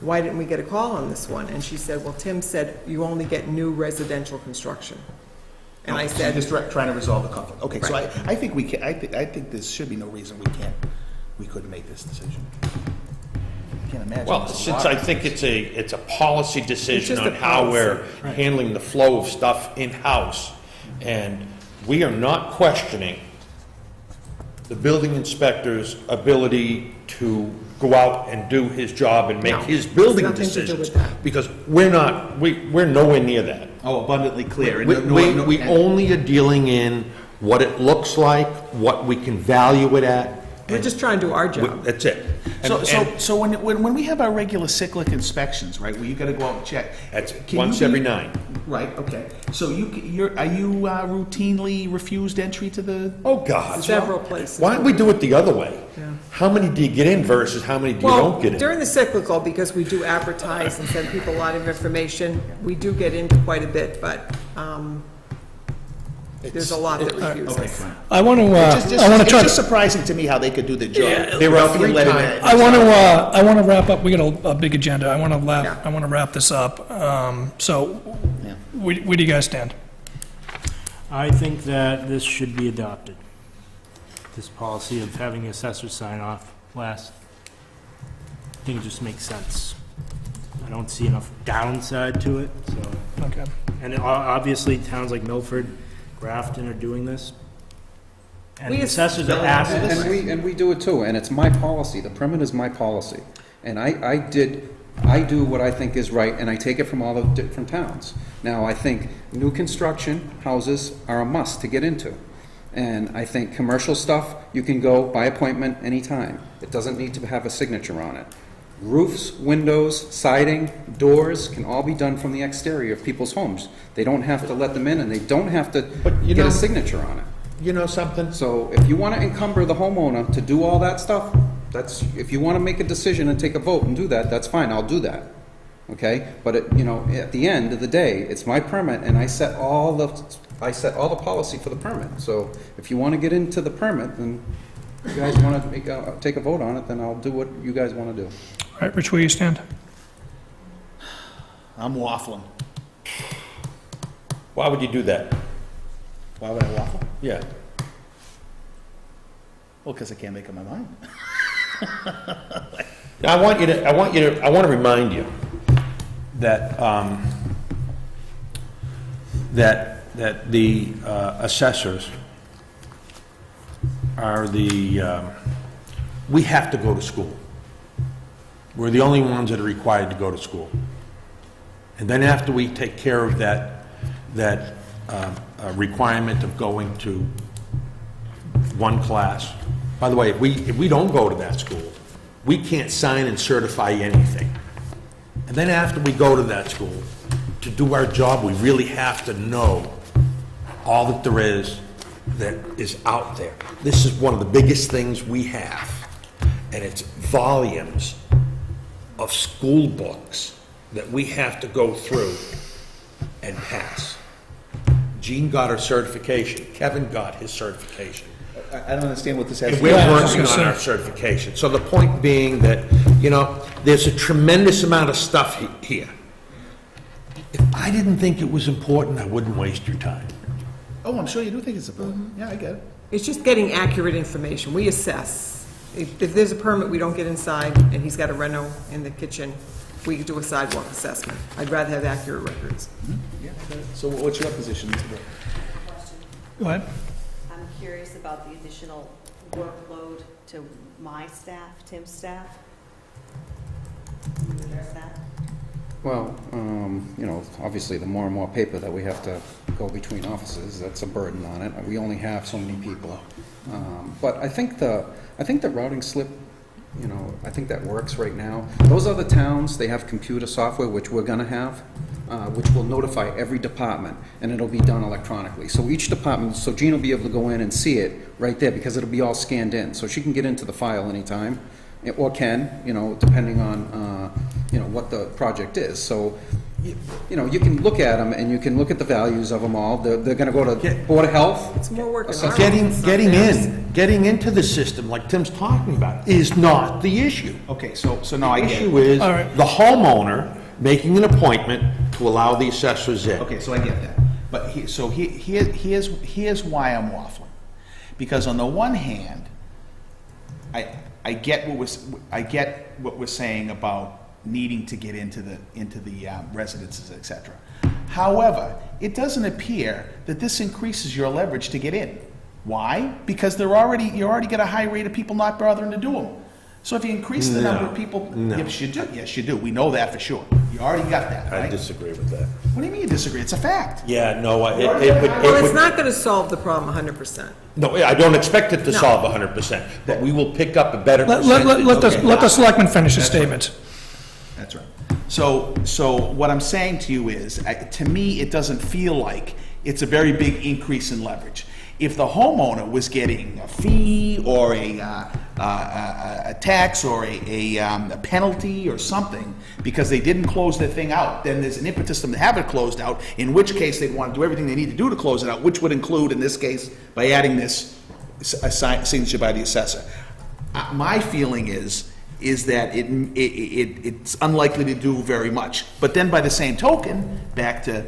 why didn't we get a call on this one? And she said, well, Tim said you only get new residential construction. And I said, Just trying to resolve the conflict. Okay, so I think we can, I think there should be no reason we we couldn't make this decision. I can't imagine. Well, there's a since lot I of think things. it's a policy decision just on a how we're policy. handling the flow of stuff in-house, and we are not questioning the building inspector's ability to go out and do his job and make No, his building it's nothing to do decisions. with that. Because we're nowhere near that. Oh, abundantly clear. We only are dealing in what it looks like, what we can value it at. We're just trying to do our job. That's it. So when we have our regular cyclic inspections, right, where you gotta go out and check. That's can you once be- every 9. Right, okay. So are you routinely refused entry to the? Oh, God. Several places. Why don't we do it the other way? Yeah. How many do you get in versus how many do you Well, don't get in? during the cyclical, because we do advertise and send people a lot of information, we do get into quite a bit, but there's a lot that refuse Okay, us. fine. I want to, It's I want to try just to, surprising to me how they could do the job. There without are being 3 let in. times. I want to wrap up. We got a big agenda. I want to Yeah. wrap this up. So, Yeah. where do you guys stand? I think that this should be adopted. This policy of having the assessors sign off last. I think it just makes sense. I don't see enough downside to it, so. Okay. And obviously, towns like Milford, Grafton are doing this. And We the as- assessors are asking. And we do it too, and it's my policy, the permit is my policy. And I do what I think is right, and I take it from all the different towns. Now, I think new construction houses are a must to get into. And I think commercial stuff, you can go by appointment anytime. It doesn't need to have a signature on it. Roofs, windows, siding, doors can all be done from the exterior of people's homes. They don't have to let them in, and they don't have to But you get know- a signature on it. You know something? So if you want to encumber the homeowner to do all that stuff, if you want to make a decision and take a vote and do that, that's fine, I'll do that. Okay? But at the end of the day, it's my permit, and I set all the policy for the permit. So if you want to get into the permit, then you guys want to take a vote on it, then I'll do what you guys want to do. All right, Rich, where you stand? I'm waffling. Why would you do that? Why would I waffle? Yeah. Well, because I can't make up my mind. Now, I want to remind you that, that the assessors are we have to go to school. We're the only ones that are required to go to school. And then after we take care of that requirement of going to one class, by the way, if we don't go to that school, we can't sign and certify anything. And then after we go to that school, to do our job, we really have to know all that there is that is out there. This is one of the biggest things we have, and it's volumes of school books that we have to go through and pass. Jean got her certification, Kevin got his certification. I don't understand what this has And to we're do. I was working gonna on our say. certification. So the point being that, there's a tremendous amount of stuff here. If I didn't think it was important, I wouldn't waste your time. Oh, I'm sure you do think it's important. Yeah, I get it. It's just getting accurate information. We assess. If there's a permit, we don't get inside, and he's got a reno in the kitchen, we do a sidewalk assessment. I'd rather have accurate records. Yeah, I get it. So what's your position, Mr. Brooke? Go ahead. I'm curious about the additional workload to my staff, Tim's staff. Address that. Well, obviously, the more and more paper that we have to go between offices, that's a burden on it. We only have so many people. But I think the routing slip, I think that works right now. Those other towns, they have computer software, which we're gonna have, which will notify every department, and it'll be done electronically. So each department, so Jean will be able to go in and see it right there, because it'll be all scanned in. So she can get into the file anytime, or can, depending on, what the project is. So, you can look at them, and you can look at the values of them all. They're gonna go to Board of Health. It's more work in our Getting office, not theirs. getting into the system, like Tim's talking about, is not the issue. Okay, so now I The get issue it. is All right. the homeowner making an appointment to allow the assessors in. Okay, so I get that. But here's why I'm waffling. Because on the one hand, I get what we're saying about needing to get into the residences, et cetera. However, it doesn't appear that this increases your leverage to get in. Why? Because you already get a high rate of people not bothering to do them. So if you increase the number of people, yes, you do. Yes, you do. We know that for sure. You already got that, right? I disagree with that. What do you mean you disagree? It's a fact. Yeah, no, Well, it's not going to solve the problem 100%. No, I don't expect it to solve 100%, but we will pick up a better Let percentage. the selectman finish his statement. That's right. So what I'm saying to you is, to me, it doesn't feel like it's a very big increase in leverage. If the homeowner was getting a fee or a tax or a penalty or something because they didn't close their thing out, then there's an impetus for them to have it closed out, in which case they'd want to do everything they need to do to close it out, which would include, in this case, by adding this signature by the assessor. My feeling is that it's unlikely to do very much. But then by the same token, back to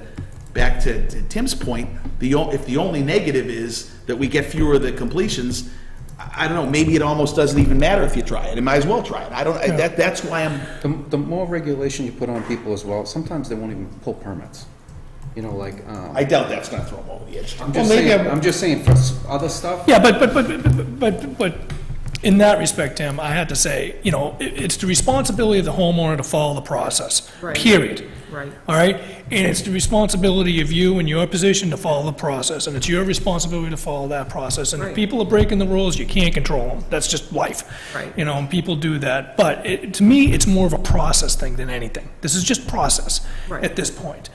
Tim's point, if the only negative is that we get fewer of the completions, I don't know, maybe it almost doesn't even matter if you try it. You might as well try it. That's why I'm... The more regulation you put on people as well, sometimes they won't even pull permits. You know, like... I doubt that's gonna throw them over the edge. I'm just saying for other stuff. Yeah, but in that respect, Tim, I had to say, it's the responsibility of the homeowner to follow the process, Right. period. Right. All right? And it's the responsibility of you in your position to follow the process, and it's your responsibility to follow that process. And if Right. people are breaking the rules, you can't control them. That's just life. Right. And people do that. But to me, it's more of a process thing than anything. This is just process Right. at this point.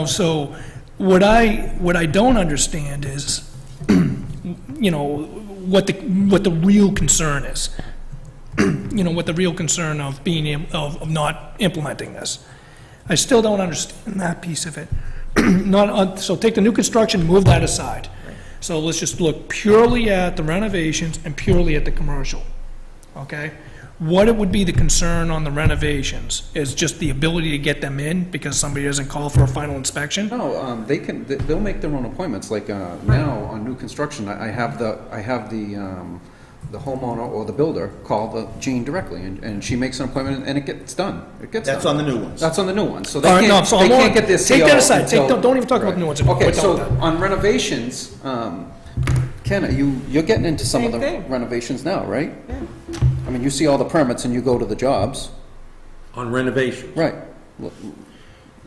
So what I don't understand is, what the real concern is. What the real concern of of not implementing this. I still don't understand that piece of it. So take the new construction, move that aside. So let's just look purely at the renovations and purely at the commercial, okay? What it would be the concern on the renovations is just the ability to get them in because somebody doesn't call for a final inspection? No, they'll make their own appointments, like, now on new construction, I have the homeowner or the builder call the Jean directly, and she makes an appointment, and it gets done. That's on the new ones. That's on the new ones, so All they right, no, can't, so they I'm can't on- get their take CO that aside. until- Don't even talk about the new ones. Okay, We're done so with that. on renovations, Ken, you're getting into some of the Same thing. renovations now, right? I mean, you see all the permits and you go to the jobs. On renovation. Right.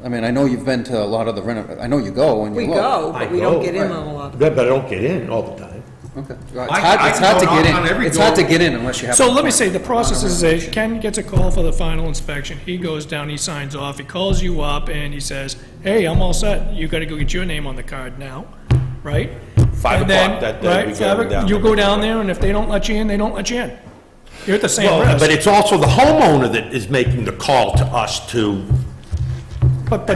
I mean, I know you've been to a lot of the I know you go and you We look. go, but we don't get in right. on a lot of Yeah, but I don't get in all the time. Okay. Well, I It's can hard to go get on every in, it's hard to door. get in unless you have. So an let me say, the appointment process on a is renovation. Ken gets a call for the final inspection, he goes down, he signs off, he calls you up, and he says, hey, I'm all set, you gotta go get your name on the card now, right? 5 And then, o'clock that day, right, we got it down. you go down there, and if they don't let you in, they don't let you in. You're at the same Well, risk. but it's also the homeowner that is making the call to us to, But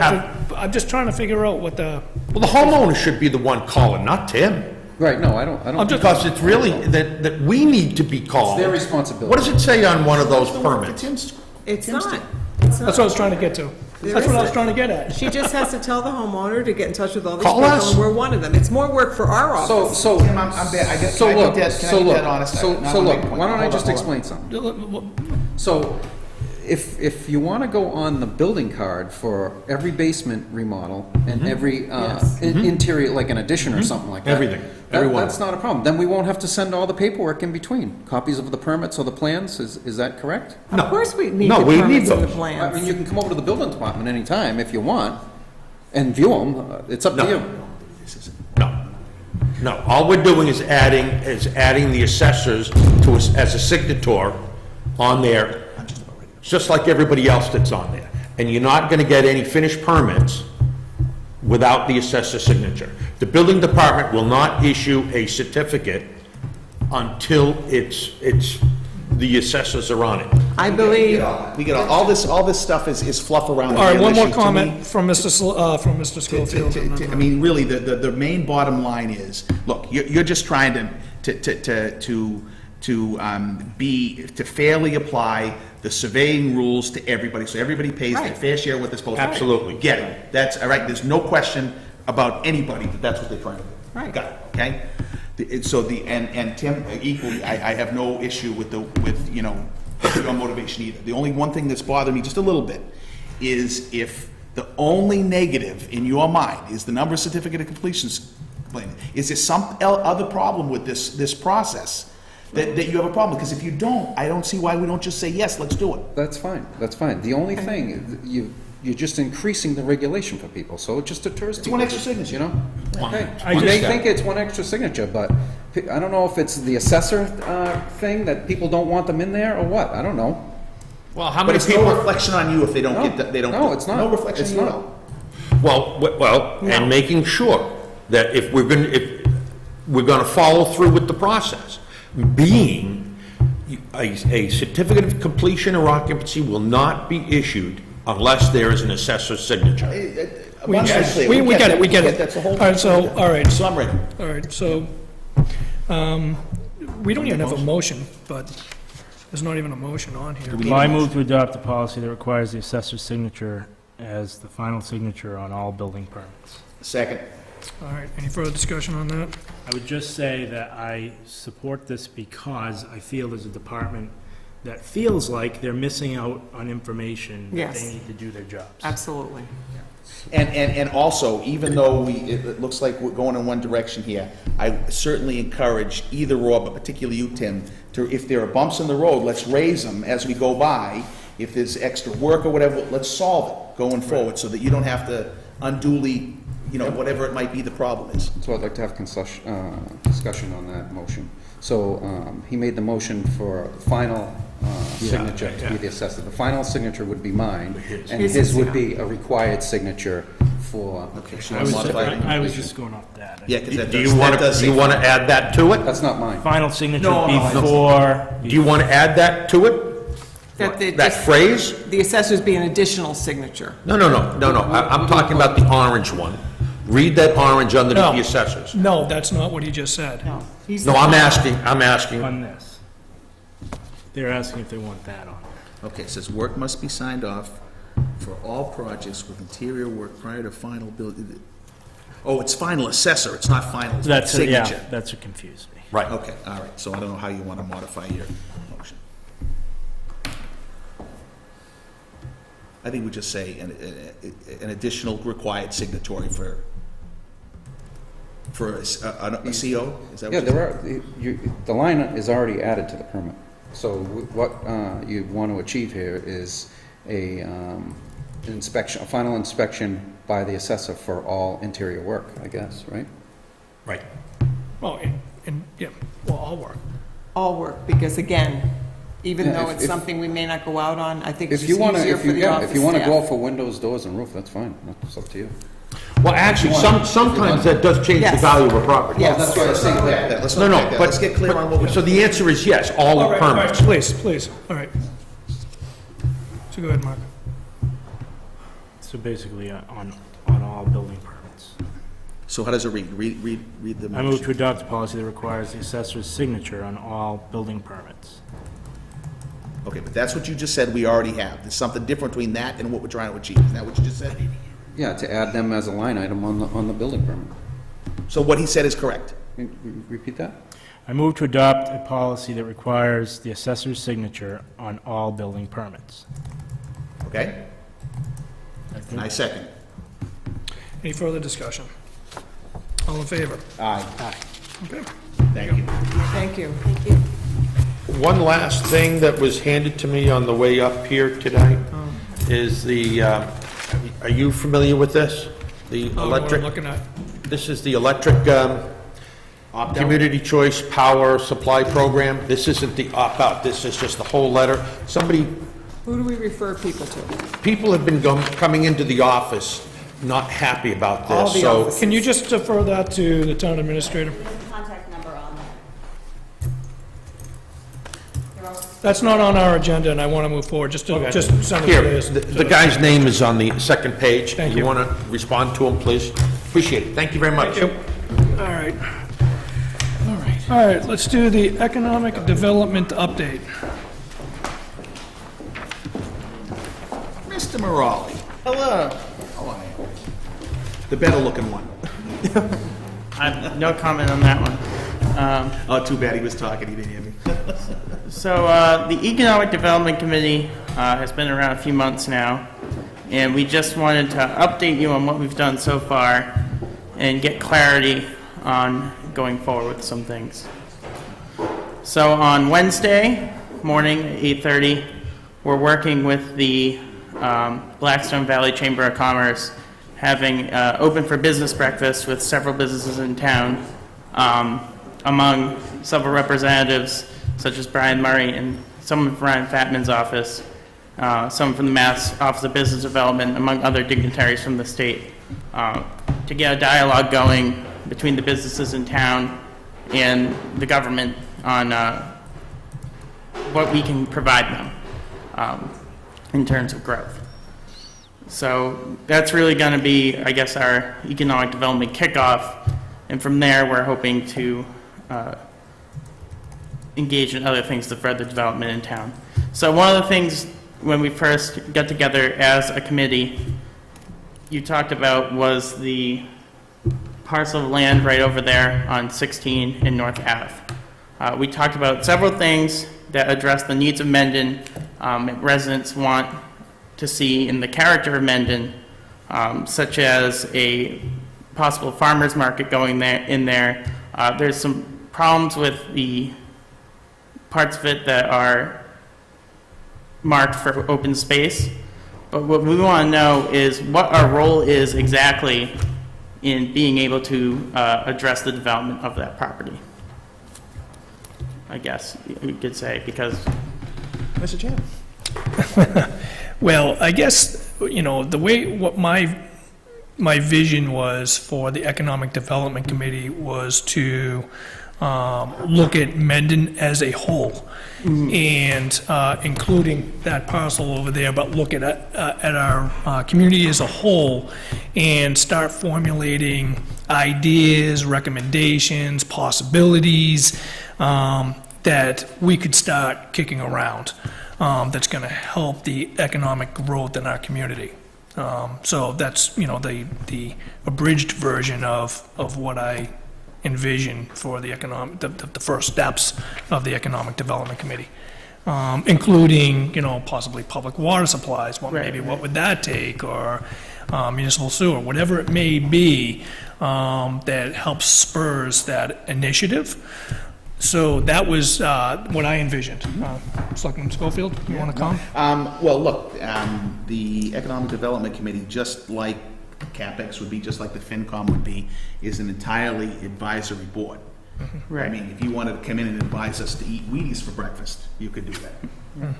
I'm just trying to figure out what the, well, the homeowner should be the one calling, not Tim. Right, no, I don't. I'm just- Because it's really, that we need to be called. It's their responsibility. What does it say on one of those permits? It's not. that's what I was trying to get to. There That's what I was isn't. trying to get at. She just has to tell the homeowner to get in touch with all these Call people, us. and we're one of them. It's more work for our So, office. so. Tim, I'm dead. I guess- So can I be look, dead- so can I be look, dead honest? so, Now so I'm look, making a point. why don't I Hold on, just hold on. explain something? So, if you want to go on the building card for every basement remodel and every Yes. interior, like an addition or something like that. Everything. Every one. That's not a problem. Then we won't have to send all the paperwork in between. Copies of the permits or the plans, is that correct? Of course we need No, the we need permits and the those. I mean, plans. you can come over to the building department anytime if you want and view them. It's up to No. you. No. No, all we're doing is adding the assessors to us as a signator on there, just like everybody else that's on there. And you're not gonna get any finished permits without the assessor's signature. The building department will not issue a certificate until the assessors are on it. I believe, We get all this stuff is fluff around the All right, real one more issue. To me, comment from Mr. Schofield. I mean, really, the main bottom line is, look, you're just trying to fairly apply the surveying rules to everybody, so everybody pays their Right. fair share of what they're supposed to pay. Absolutely. Get it. That's, all right, there's no question about anybody that that's what they're trying to do. Right. Got it, okay? And Tim, equally, I have no issue with your motivation either. The only one thing that's bothering me just a little bit is if the only negative in your mind is the number of certificate of completions, is there some other problem with this process that you have a problem? Because if you don't, I don't see why we don't just say, yes, let's do it. That's fine, that's fine. The only thing, you're just increasing the regulation for people, so it just deters people. one extra signature. You know? Okay. I You may just- think it's one extra signature, but I don't know if it's the assessor thing that people don't want them in there or what, I don't know. Well, how But many it's people? no reflection on you if they don't No. get that, they don't. No, it's not. No reflection It's on you at not. all. Well, and making sure that if we're gonna follow through with the process, being a certificate of completion or occupancy will not be issued unless there is an assessor's signature. We That's get clear. it, we get it, we get it. That's the whole. All right, So I'm ready. all right, so, we don't even have a motion, but there's not even a motion on here. Well, I move to adopt a policy that requires the assessor's signature as the final signature on all building permits. Second. All right, any further discussion on that? I would just say that I support this because I feel there's a department that feels like they're missing out on information that Yes. they need to do their jobs. Absolutely. And also, even though it looks like we're going in one direction here, I certainly encourage either or, but particularly you, Tim, to, if there are bumps in the road, let's raise them as we go by. If there's extra work or whatever, let's solve it going forward, so that you don't have to unduly, whatever it might be the problem is. So I'd like to have discussion on that motion. So he made the motion for the final signature to be the assessor. The final signature would be mine, and his would be a required signature for. Okay, so I was, modify it. I was just going off that. Yeah, because that Do does, you that does say. want to add that to it? That's not mine. Final signature No, no, before. Do you want to add that to it? That phrase? The assessors be an additional signature. No. I'm talking about the orange one. Read that orange underneath No. the assessors. No, that's not what he just said. No. He's No, the I'm final. asking. On this. They're asking if they want that on. Okay, it says work must be signed off for all projects with interior work prior to final build. Oh, it's final assessor, it's not final That's, signature. yeah, that's what confused me. Right. Okay, all right, so I don't know how you want to modify your motion. I think we just say an additional required signatory for a CO? Is that Yeah, what you said? the line is already added to the permit. So what you want to achieve here is a final inspection by the assessor for all interior work, I guess, right? Right. Well, all work. All work, because again, even Yeah, though it's if- something we may not go out on, I think it's If just you want to, easier for the office if you want to go staff. for windows, doors, and roof, that's fine. That's up to you. Well, actually, sometimes that does change the Yes. value of a property. Yes. That's what I was saying. Let's No, not no, back that. but. Let's get clear on what we're. So the answer is yes, all All the right, all right, permits. please, all right. So go ahead, Mark. So basically, on all building permits. So how does it read? Read the I move to motion. adopt a policy that requires the assessor's signature on all building permits. Okay, but that's what you just said we already have. There's something different between that and what we're trying to achieve. Is that what you just said? Yeah, to add them as a line item on the building permit. So what he said is correct. Can you repeat that? I move to adopt a policy that requires the assessor's signature on all building permits. Okay? And I second. Any further discussion? All in favor? Aye. Okay. Thank you. Thank you. One last thing that was handed to me on the way up here today is the, are you familiar with this? The Oh, what I'm electric, looking at. this is the electric community choice power supply program. This isn't the opt-out, this is just the whole letter. Who do we refer people to? People have been coming into the office not happy about All this, the so. offices. Can you just defer that to the town administrator? There's a contact number on there. That's not on our agenda, and I want to move forward, just send it to Here, Liz. the guy's name is on the second page. Thank You you. want to respond to him, please? Appreciate it. Thank you very much. Thank you. All right. All right, let's do the economic development update. Mr. Morali. Hello. How are you? The better looking one. No comment on that one. Oh, too bad he was talking, he didn't hear me. So the Economic Development Committee has been around a few months now, and we just wanted to update you on what we've done so far and get clarity on going forward with some things. So on Wednesday morning at 8:30, we're working with the Blackstone Valley Chamber of Commerce, having open for business breakfast with several businesses in town, among several representatives such as Brian Murray and someone from Ryan Fatman's office, someone from the Mass Office of Business Development, among other dignitaries from the state, to get a dialogue going between the businesses in town and the government on what we can provide them in terms of growth. So that's really going to be, I guess, our economic development kickoff, and from there we're hoping to engage in other things to further development in town. So one of the things when we first got together as a committee you talked about was the parcel of land right over there on 16 in North Ave. We talked about several things that address the needs of Mendon, residents want to see in the character of Mendon, such as a possible farmer's market going there. There's some problems with the parts of it that are marked for open space. But what we want to know is what our role is exactly in being able to address the development of that property, I guess you could say, because... Mr. Chairman. Well, I guess, you know, the way, what my vision was for the Economic Development Committee was to look at Mendon as a whole, and including that parcel over there, but look at our community as a whole and start formulating ideas, recommendations, possibilities that we could start kicking around, that's going to help the economic growth in our community. So that's, you know, the abridged version of what I envision for the the first steps of the Economic Development Committee, including, you know, possibly public water supplies. Well, maybe what would that take, or municipal sewer, whatever it may be, that helps spurs that initiative. So that was what I envisioned. Selectman Schofield, you want to come? Well, look, the Economic Development Committee, just like CapEx would be, just like the FinCom would be, is an entirely advisory board. Right. I mean, if you wanted to come in and advise us to eat Wheaties for breakfast, you could do that.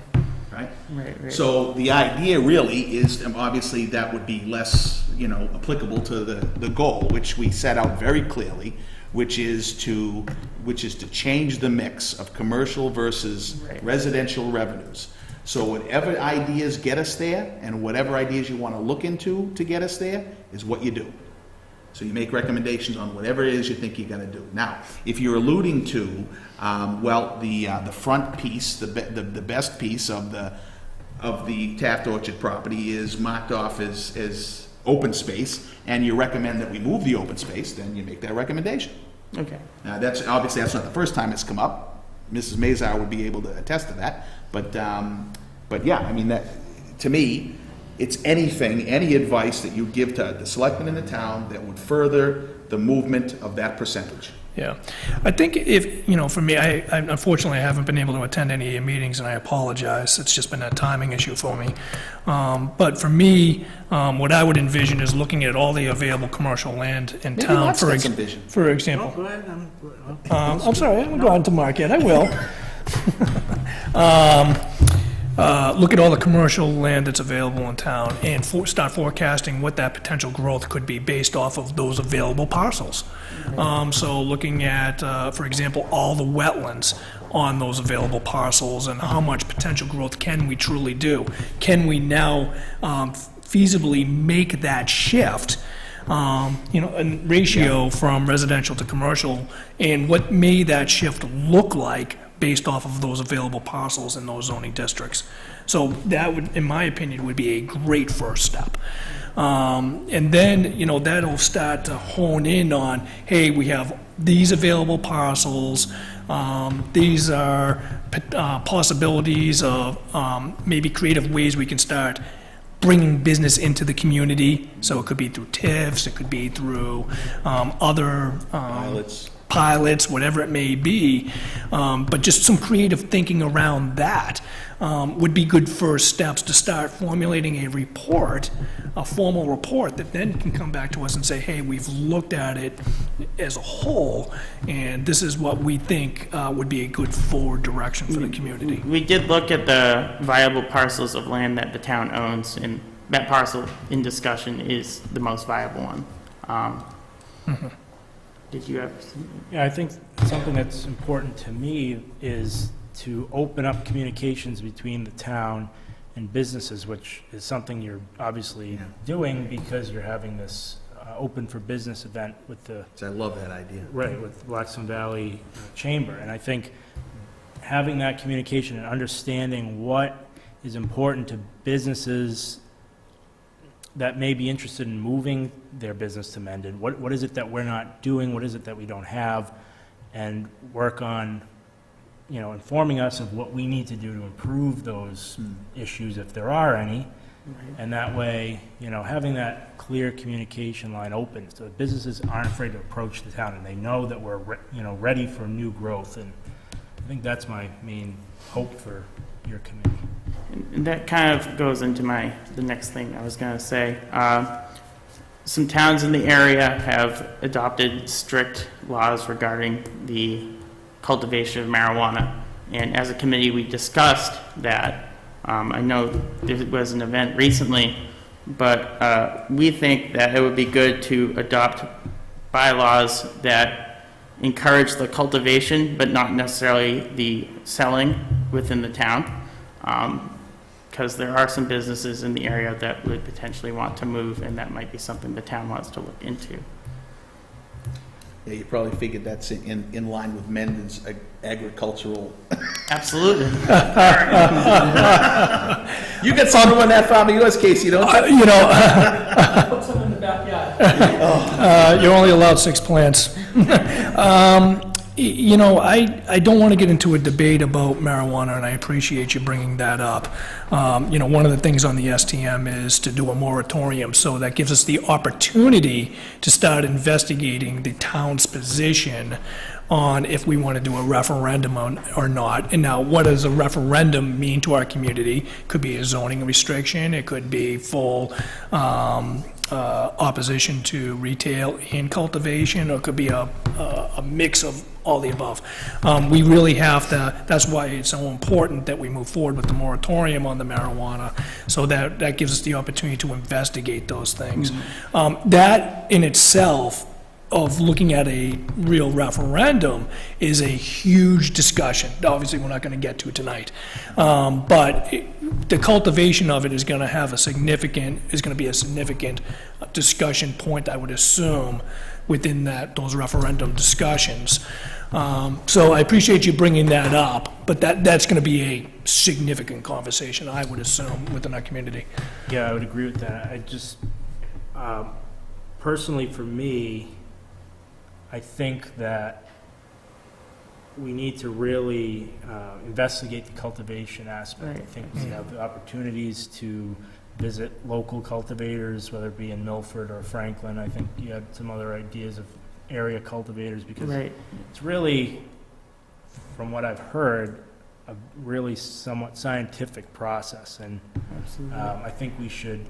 Right? Right. So the idea really is, obviously, that would be less, you know, applicable to the goal, which we set out very clearly, which is to change the mix of commercial versus residential revenues. So whatever ideas get us there, and whatever ideas you want to look into to get us there, is what you do. So you make recommendations on whatever it is you think you're going to do. Now, if you're alluding to, well, the front piece, the best piece of the Taft Orchard property is marked off as open space, and you recommend that we move the open space, then you make that recommendation. Okay. Now, that's not the first time it's come up. Mrs. Mazar would be able to attest to that. But yeah, I mean, that, to me, it's any advice that you give to the selectmen in the town that would further the movement of that percentage. Yeah. I think if, you know, for me, I unfortunately I haven't been able to attend any of your meetings, and I apologize. It's just been a timing issue for me. But for me, what I would envision is looking at all the available commercial land in town, for example. Go ahead. I'm sorry, I haven't gone to Mark yet. I will. Look at all the commercial land that's available in town and start forecasting what that potential growth could be based off of those available parcels. So looking at, for example, all the wetlands on those available parcels and how much potential growth can we truly do? Can we now feasibly make that shift, you know, in ratio from residential to commercial, and what may that shift look like based off of those available parcels in those zoning districts? So that would, in my opinion, would be a great first step. And then, that'll start to hone in on, hey, we have these available parcels, these are possibilities of maybe creative ways we can start bringing business into the community. So it could be through TIFs, it could be through other pilots, whatever it may be. But just some creative thinking around that would be good first steps to start formulating a report, a formal report that then can come back to us and say, hey, we've looked at it as a whole, and this is what we think would be a good forward direction for the community. We did look at the viable parcels of land that the town owns, and that parcel in discussion is the most viable one. Did you have? Yeah, I think something that's important to me is to open up communications between the town and businesses, which is something you're obviously doing because you're having this open for business event with the... I love that idea. Right, with Blackstone Valley Chamber. And I think having that communication and understanding what is important to businesses that may be interested in moving their business to Mendon, what is it that we're not doing, what is it that we don't have, and work on informing us of what we need to do to improve those issues if there are any. And that way, having that clear communication line open so that businesses aren't afraid to approach the town and they know that we're ready for new growth. And I think that's my main hope for your committee. And that kind of goes into the next thing I was going to say. Some towns in the area have adopted strict laws regarding the cultivation of marijuana. And as a committee, we discussed that. I know there was an event recently, but we think that it would be good to adopt bylaws that encourage the cultivation, but not necessarily the selling within the town. Because there are some businesses in the area that would potentially want to move, and that might be something the town wants to look into. Yeah, you probably figured that's in line with Mendon's agricultural. Absolutely. You got something on that farm of yours, Casey, don't you? Put some in the backyard. You're only allowed 6 plants. I don't want to get into a debate about marijuana, and I appreciate you bringing that up. One of the things on the STM is to do a moratorium, so that gives us the opportunity to start investigating the town's position on if we want to do a referendum or not. And now, what does a referendum mean to our community? Could be a zoning restriction, it could be full opposition to retail and cultivation, or it could be a mix of all the above. We really have to, that's why it's so important that we move forward with the moratorium on the marijuana, so that gives us the opportunity to investigate those things. That in itself, of looking at a real referendum, is a huge discussion. Obviously, we're not going to get to it tonight. But the cultivation of it is going to be a significant discussion point, I would assume, within those referendum discussions. So I appreciate you bringing that up, but that's going to be a significant conversation, I would assume, within our community. Yeah, I would agree with that. I just, personally for me, I think that we need to really investigate the cultivation aspect. Right. I think we have opportunities to visit local cultivators, whether it be in Milford or Franklin. I think you had some other ideas of area cultivators, because it's really, from what I've heard, a really somewhat scientific process. And I think we should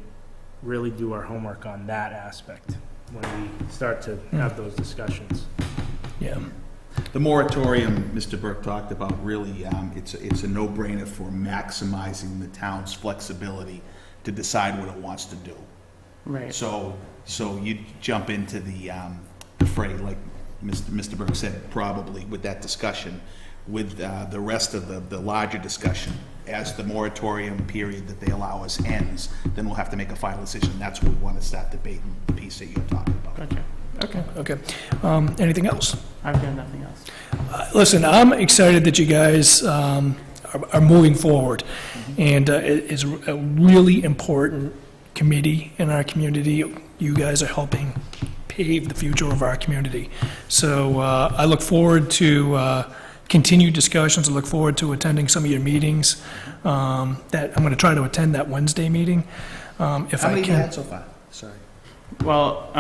really do our homework on that aspect when we start to have those discussions. Yeah. The moratorium Mr. Burke talked about, really, it's a no-brainer for maximizing the town's flexibility to decide what it wants to do. Right. So you jump into the fray, like Mr. Burke said, probably with that discussion, with the rest of the larger discussion. As the moratorium period that they allow us ends, then we'll have to make a final decision. That's what we want to start debating, the piece that you're talking about. Gotcha. Okay. Anything else? I've got nothing else. Listen, I'm excited that you guys are moving forward, and it's a really important committee in our community. You guys are helping pave the future of our community. So I look forward to continued discussions. I look forward to attending some of your meetings. That I'm going to try to attend that Wednesday meeting if How I many have you can. had so far? Sorry. Well,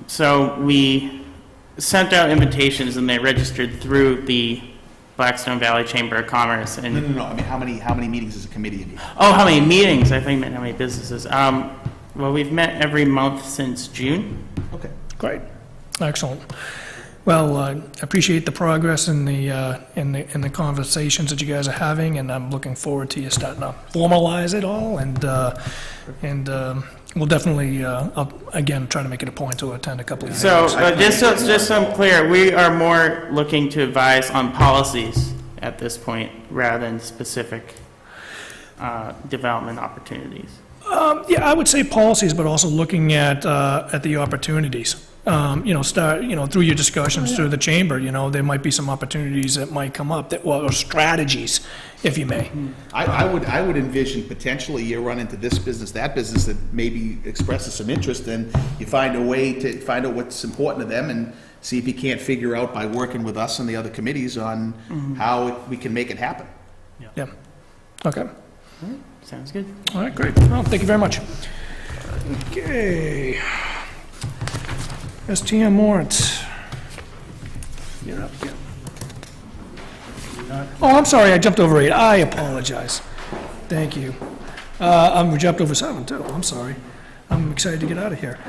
so we sent out invitations and they registered through the Blackstone Valley Chamber of Commerce. And No. I mean, how many meetings as a committee have you had? oh, how many meetings? I think you meant how many businesses. Well, we've met every month since June. Okay. Great, excellent. Well, I appreciate the progress and the conversations that you guys are having, and I'm looking forward to you starting to formalize it all, and we'll definitely, I'll, again, try to make it a point to attend a couple of these. So just so I'm clear, we are more looking to advise on policies at this point rather than specific development opportunities. Yeah, I would say policies, but also looking at the opportunities. Through your discussions through the chamber, there might be some opportunities that might come up, or strategies, if you may. I would envision potentially you run into this business, that business that maybe expresses some interest, and you find a way to find out what's important to them and see if you can't figure out by working with us and the other committees on how we can make it happen. Yeah, okay. Sounds good. All right, great. Well, thank you very much. Okay. STM warrants. You're up again. Oh, I'm sorry, I jumped over 8. I apologize. Thank you. We jumped over 7, too. I'm sorry. I'm excited to get out of here.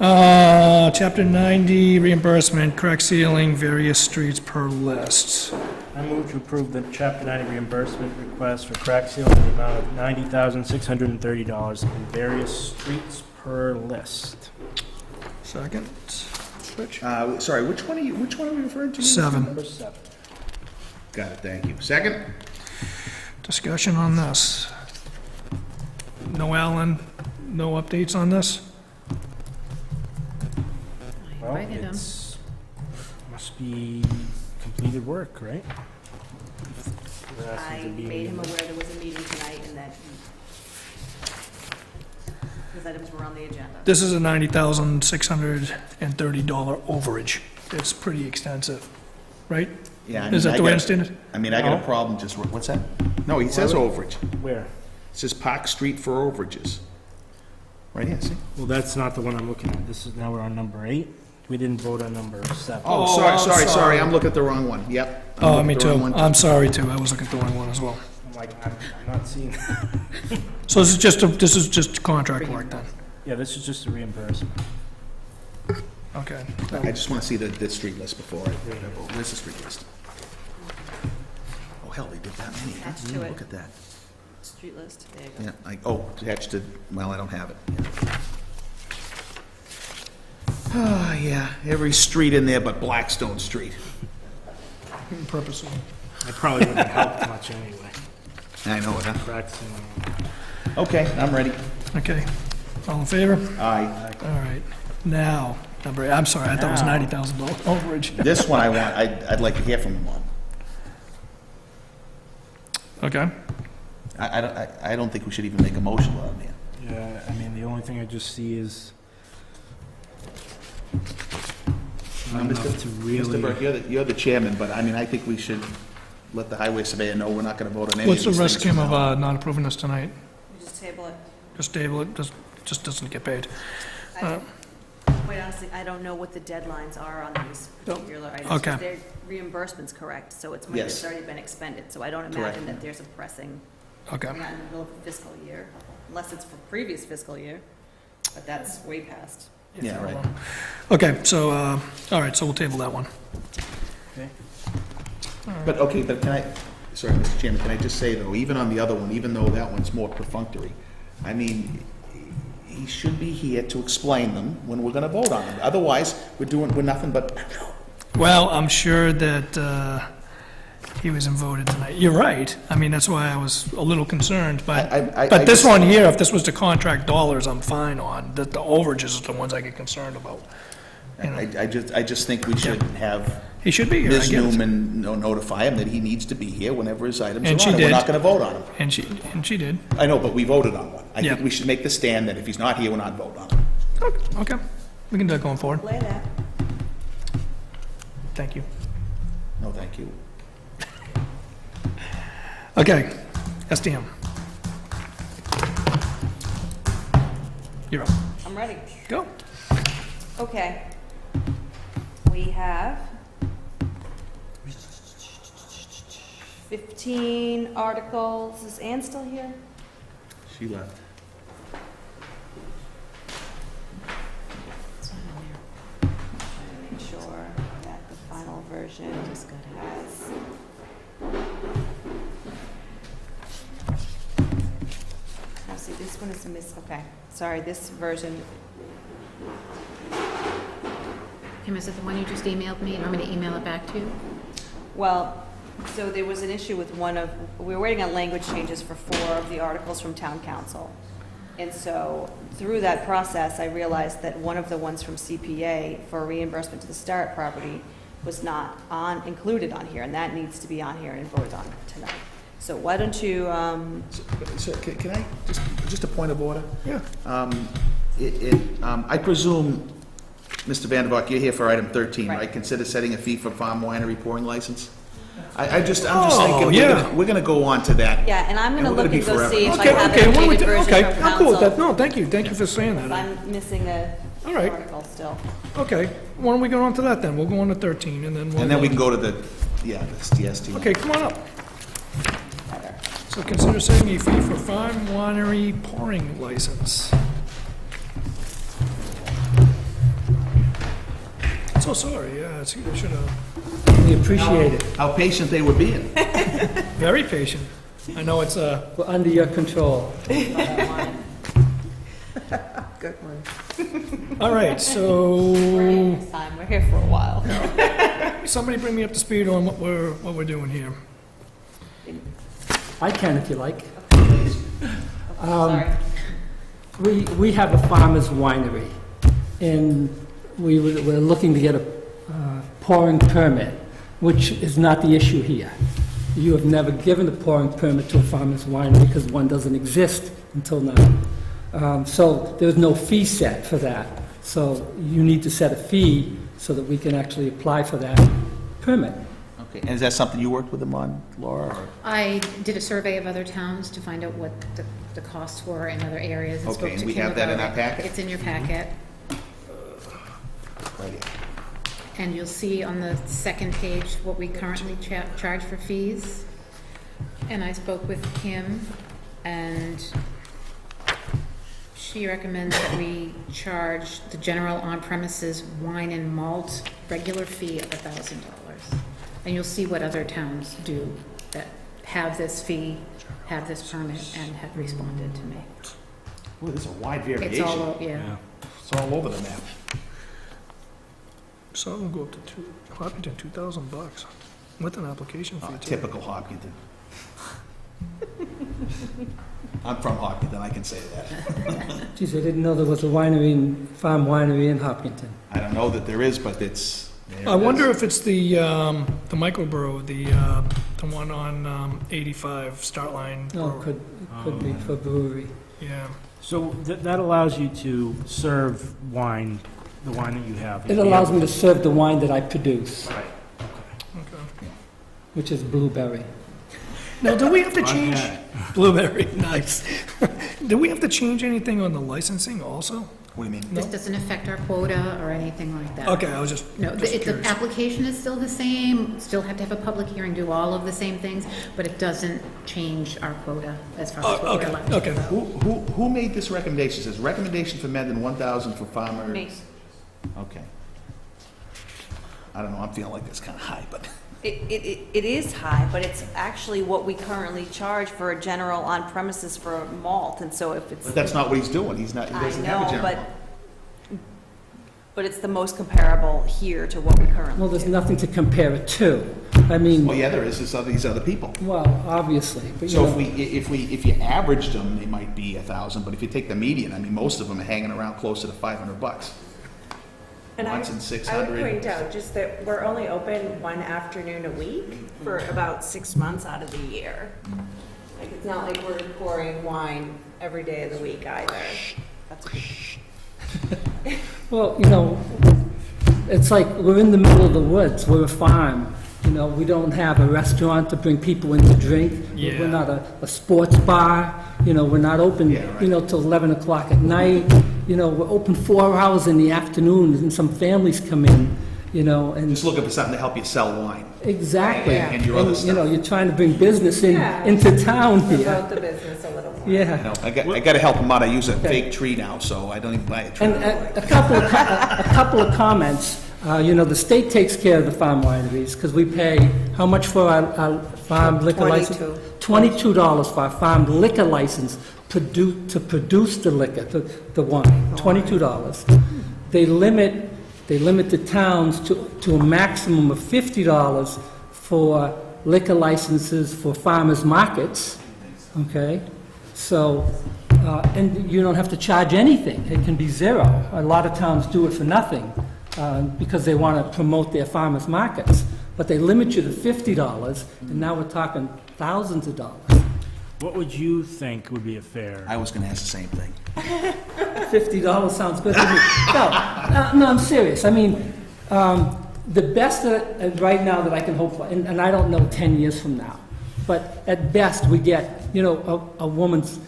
Chapter 90, reimbursement, crack ceiling, various streets per list. I move to approve the Chapter 90 reimbursement request for crack seal in the amount of $90,630 in various streets per list. Second. Rich? Sorry, which one are we referring to? 7. Number 7. Got it, thank you. Second? Discussion on this. No Alan, no updates on this? Well, Invited him. must be completed work, right? There has I to be- made him aware there was a meeting tonight and that those items were on the agenda. This is a $90,630 overage. It's pretty extensive, right? Yeah. Is that the way I understand it? I mean, I got a problem just, what's that? No, he says overage. Where? It says Park Street for overages. Right here, see? Well, that's not the one I'm looking at. This is, now we're on number 8. We didn't vote on number 7. Oh, I'm sorry, sorry. I'm looking at the wrong one, yep. I'm Oh, looking me at the wrong too. one, I'm sorry, too. I was looking at the wrong one as well. I'm like, I'm not seeing that. So this is just contract work then? Yeah, this is just a reimbursement. Okay. I just want to see the street list before I vote. Where's the street list? Oh, hell, they did that many, huh? Attached to it. Look at that. Street list, there you go. Yeah, attached to, well, I don't have it. Oh, yeah, every street in there but Blackstone Street. Purposely. It probably wouldn't have helped much anyway. I know it, huh? Cracks in, Okay, I'm ready. Okay. All in favor? Aye. All right. Now, I'm sorry, I thought it was Now. $90,000 overage. This one I want, I'd like to hear from him on. Okay. I don't think we should even make a motion on there. yeah, I mean, the only thing I just see is not enough to Mr. really... Burke, you're the chairman, but I mean, I think we should let the highway surveyor know we're not gonna vote on any of What's these the things. risk, Kim, from now on. of not approving this tonight? You just table it. Just table it, just doesn't get paid. Quite honestly, I don't know what the deadlines are on these particular items. Okay. Their reimbursement's correct, so it's money that's Yes. already been expended. So I don't Correct. imagine that there's a pressing, Okay. we're not in the middle of the fiscal year, unless it's for previous fiscal year, but that's way past. Yeah, right. Okay, so, all right, so we'll table that one. But can I, sorry, Mr. Chairman, can I just say though, even on the other one, even though that one's more perfunctory, I mean, he should be here to explain them when we're gonna vote on them. Otherwise, we're nothing but, Well, I'm sure that he was voted tonight. You're right. I mean, that's why I was a little concerned, but I this just- one here, if this was to contract dollars, I'm fine on. The overages are the ones I get concerned about. You know. I just think we should have He should be here, I Ms. guess. Newman notify him that he needs to be here whenever his items are on. And she We're did. not going to vote on him. And she did. I know, but we voted on one. I Yeah. think we should make the stand that if he's not here, we're not voting on him. Okay, we can do that going forward. Play that. Thank you. No, thank you. Okay, SDM. You're up. I'm ready. Go. Okay. We have 15 articles. Is Ann still here? She left. Make sure that the final version has. Now, see, this one is a okay. Sorry, this version, Kim, is it the one you just emailed me? You want me to email it back to you? well, so there was an issue with we were waiting on language changes for 4 of the articles from town council. And so through that process, I realized that one of the ones from CPA for reimbursement to the Starrett property was not included on here, and that needs to be on here and voted on tonight. So why don't you, So can I, just a point of order? Yeah. I presume, Mr. Vandervalk, you're here for item 13, Right. right? Consider setting a fee for farm winery pouring license? I'm just Oh, thinking, yeah. we're gonna go on to that. yeah, and I'm And gonna we're look gonna and be go forever. see if I Okay, have okay, an what we updated do- version okay, from I'm cool with that. council. No, thank you for saying that. I'm missing the All right. article still. Okay, why don't we go on to that then? We'll go on to 13, and then we'll... And then we can go to the ST. Okay, come on up. Better. So consider setting a fee for farm winery pouring license. So sorry, yeah, I should have... We appreciate it. How patient they were being. Very patient. I know it's a... We're under your control. Good one. All right, so... This time, we're here for a while. Somebody bring me up to speed on what we're doing here. I can if you like. Sorry. We have a farmer's winery, and we're looking to get a pouring permit, which is not the issue here. You have never given a pouring permit to a farmer's winery because one doesn't exist until now. So there's no fee set for that. So you need to set a fee so that we can actually apply for that permit. Okay, and is that something you worked with them on, Laura? Or? I did a survey of other towns to find out what the costs were in other areas. And Okay, spoke and to we Kim have that in about our it. packet? It's in your packet. Right here. And you'll see on the second page what we currently charge for fees. And I spoke with Kim, and she recommends that we charge the general on-premises wine and malt regular fee of $1,000. And you'll see what other towns do that have this fee, have this permit, and have responded to me. Boy, there's a wide It's variation. all, yeah. It's all over the map. So I'm gonna go up to Hopkinton, $2,000 with an application fee too. Typical Hopkinton. I'm from Hopkinton, I can say that. Geez, I didn't know there was a farm winery in Hopkinton. I don't know that there is, but it's. there I it wonder is. if it's the microbrew, the one on 85 Start Line. No, Brewery. could be for brewery. Yeah. So that allows you to serve wine, the wine that you have. It allows me to serve the wine that I produce, Right. Okay. which is blueberry. Now, do we have to On change that. blueberry? Nice. Do we have to change anything on the licensing also? What do you mean? No. This doesn't affect our quota or anything like that. Okay, I was just No, the curious. application is still the same, still have to have a public hearing, do all of the same things, but it doesn't change our quota as far as what we're Okay, allowed to okay. give out. Who made this recommendation? It says recommendation for men than 1,000 for farmers. Me. Okay. I don't know, I'm feeling like that's kind of high, but. It is high, but it's actually what we currently charge for a general on-premises for a malt, and so if it's. But that's not what he's doing. He I doesn't have a know, general. but it's the most comparable here to what we currently Well, there's do. nothing to compare it to. I mean, Well, yeah, there is. There's these other people. well, obviously, but you So know, if you averaged them, they might be 1,000, but if you take the median, I mean, most of them are hanging around closer to $500. And once in I would 600. point out just that we're only open one afternoon a week for about 6 months out of the year. Like, it's not like we're pouring wine every day of the week either. That's a good. Well, you know, it's like we're in the middle of the woods. We're a farm. You know, we don't have a restaurant to bring people in to drink. Yeah. We're not a sports bar. You know, we're not open, you know, till 11 o'clock at night. You know, we're open 4 hours in the afternoon, and some families come in, you know, and... Just looking for something to help you sell wine. Exactly. And your other You stuff. know, you're trying to bring business Yeah. into town here. Promote the business a little more. Yeah. No, I got to help them out. I use a fake tree now, so I don't even buy a tree. And a couple of comments. You know, the state takes care of the farm wineries, because we pay, how much for our farm liquor license? $22 for our farm liquor license to produce the liquor, the wine, $22. They limit the towns to a maximum of $50 for liquor licenses for farmers markets, okay? So, and you don't have to charge anything. It can be zero. A lot of towns do it for nothing because they want to promote their farmers markets. But they limit you to $50, and now we're talking thousands of dollars. What would you think would be a fair? I was going to ask the same thing. $50 sounds good to me. No, I'm serious. I mean, the best right now that I can hope for, and I don't know 10 years from now, but at best we get, you know, a woman's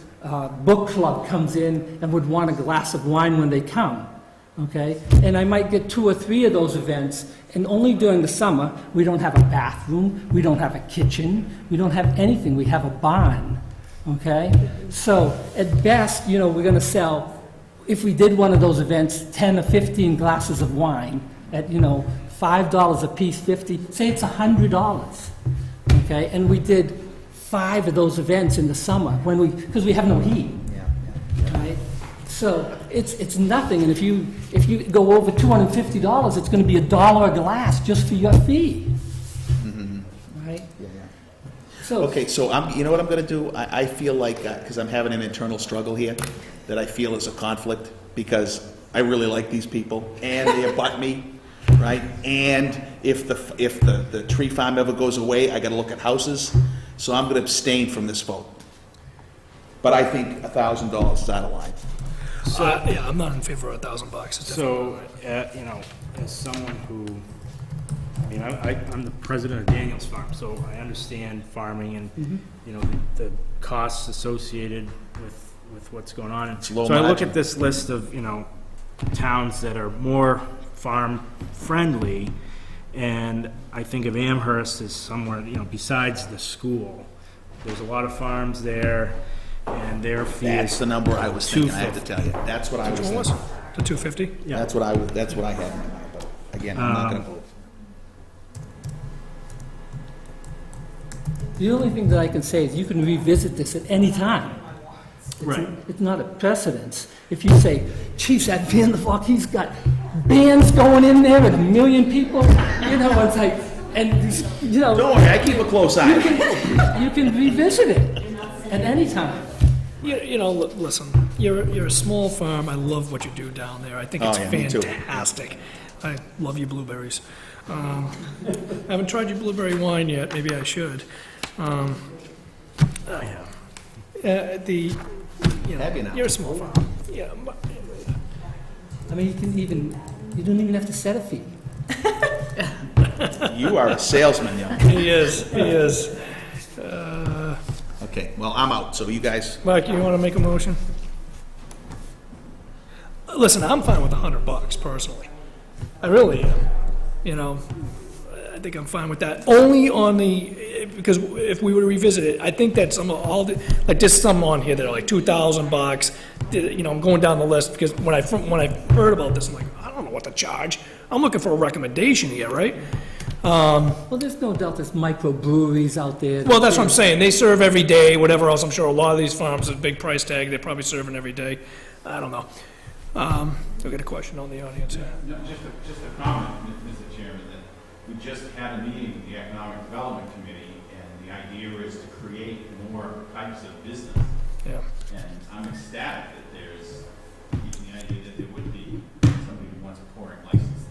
book club comes in and would want a glass of wine when they come, okay? And I might get 2 or 3 of those events, and only during the summer. We don't have a bathroom, we don't have a kitchen, we don't have anything. We have a barn, okay? So at best, you know, we're going to sell, if we did one of those events, 10 or 15 glasses of wine at, you know, $5 a piece, 50, say it's $100, okay? And we did 5 of those events in the summer because we have no heat, right? So it's nothing, and if you go over $250, it's going to be $1 a glass just for your fee, right? So Okay, so you know what I'm going to do? I feel like, because I'm having an internal struggle here, that I feel is a conflict, because I really like these people, and they abut me, right? And if the tree farm ever goes away, I got to look at houses, so I'm going to abstain from this vote. But I think $1,000 is out of line. Yeah, I'm not in favor of $1,000. It's So, you know, as someone who, I mean, I'm the president of Daniels Farm, so I understand farming and, you know, the costs associated with what's going on. And low so I look margin. at this list of, you know, towns that are more farm-friendly, and I think of Amherst as somewhere, you know, besides the school. There's a lot of farms there, and their fee That's is the number I was thinking, I have to $250. tell you. That's what I was What was thinking. it? The 250? Yeah. That's what I had in my mind, but again, I'm not going to vote. the only thing that I can say is you can revisit this at any time. Right. It's not a precedence. If you say, geez, that Van der Valk, he's got bands going in there and 1 million people, you know, it's like, and, you know... Don't worry, I keep a close eye. You can revisit it at any time. You know, listen, you're a small farm. I love what you do down there. I think it's Oh, yeah, me too. fantastic. I love your blueberries. I haven't tried your blueberry wine yet. Maybe I should. Have you now? You're a small farm. Yeah, I mean, you don't even have to set a fee. You are a salesman, young. he is. Okay, well, I'm out, so you guys, Mike, you want to make a motion? Listen, I'm fine with $100 personally. I really am. You know, I think I'm fine with that. Only on because if we were to revisit it, I think that some of all the, like there's some on here that are like $2,000. You know, I'm going down the list because when I heard about this, I'm like, I don't know what to charge. I'm looking for a recommendation here, right? Well, there's no doubt there's microbreweries out there. Well, that's what I'm saying. They serve every day, whatever else. I'm sure a lot of these farms have a big price tag. They're probably serving every day. I don't know. We got a question on the audience here. No, just a comment, Mr. Chairman, that we just had a meeting with the Economic Development Committee, and the idea is to create more types of business. Yeah. And I'm ecstatic that there's even the idea that there would be somebody who wants a pouring license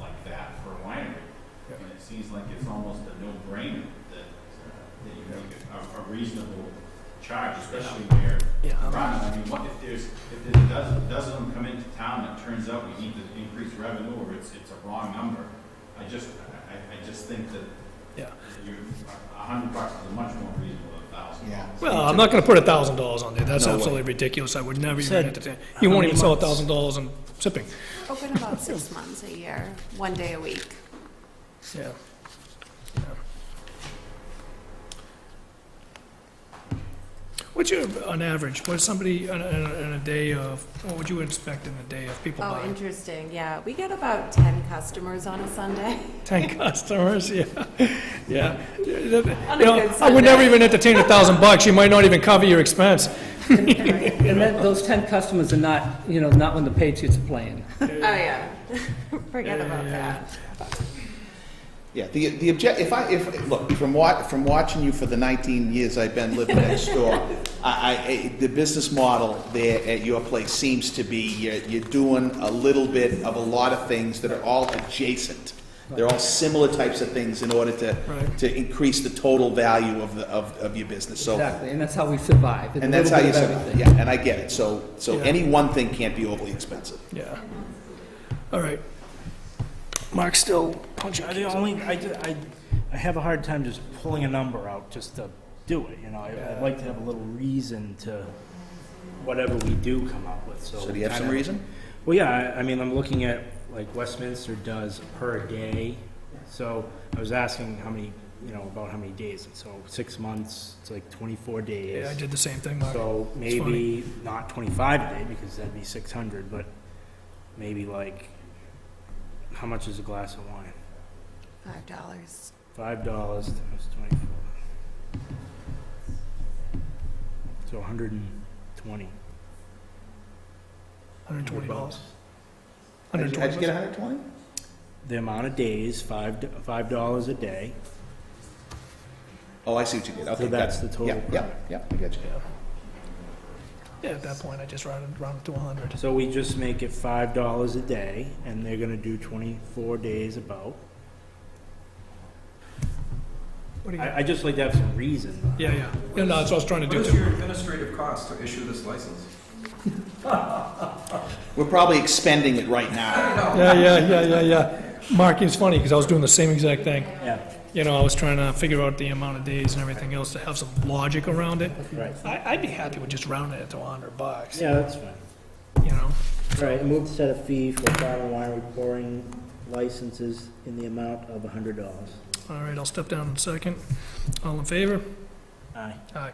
it seems like it's almost a no-brainer that you make a reasonable charge, especially where, I mean, what if there's a dozen of them come into town, and it turns out we need to increase revenue, or it's a wrong number, I just think that $100 is much more reasonable than $1,000. Yeah. Well, I'm not gonna put $1,000 on there, that's No way. absolutely ridiculous, I would never even Said, entertain. how You won't many even sell months? $1,000 in shipping. Open about 6 months a year, 1 day a week. Yeah. What's your, on average, what's somebody in a day of, what would you expect in a day of people Oh, buying? interesting, yeah. We get about 10 customers on a Sunday. 10 customers, yeah, yeah. You On a know, good I would never Sunday. even entertain $1,000, you might not even cover your expense. And then those 10 customers are not, not when the Patriots are playing. Oh, yeah. Forget about that. Yeah, the look, from watching you for the 19 years I've been living next door, the business model there at your place seems to be, you're doing a little bit of a lot of things that are all adjacent. They're all similar types of things in order to increase the total value of your business, so. Exactly, and that's how we survive. And that's how you survive, yeah, and I get it, so Yeah. any one thing can't be overly expensive. Yeah. All right. Mark's still punching. I have a hard time just pulling a number out just to do it, I'd like to have a little reason to whatever we do come up with, so. So do you have some reason? Well, yeah, I mean, I'm looking at, like Westminster does per day, so I was asking how many, about how many days, and so 6 months, it's like 24 days. Yeah, I did the same thing, Mark. So It's funny. maybe not 25 a day, because that'd be 600, but maybe like, how much is a glass of wine? $5. $5 times 24. So 120. $120. How'd you get 120? The amount of days, $5 a day. Oh, I see what you did, okay. So that's got it. the total Yeah, price. yeah, I got you. Yeah, at that point, I just rounded to 100. So we just make it $5 a day, and they're gonna do 24 days about. What do you, I just like to have some reason. yeah, yeah. Yeah, no, that's what I was trying to do What is too. your administrative cost to issue this license? We're probably expending it right now. Yeah. Mark, it's funny, because I was doing the same exact thing. Yeah, I was trying to figure out the amount of days and everything else to have some logic around it. right. I'd be happy with just rounding it to $100, Yeah, that's fine. All right, move to set a fee for bottle winery pouring licenses in the amount of $100. All right, I'll step down in a second. All in favor? Aye. Aye.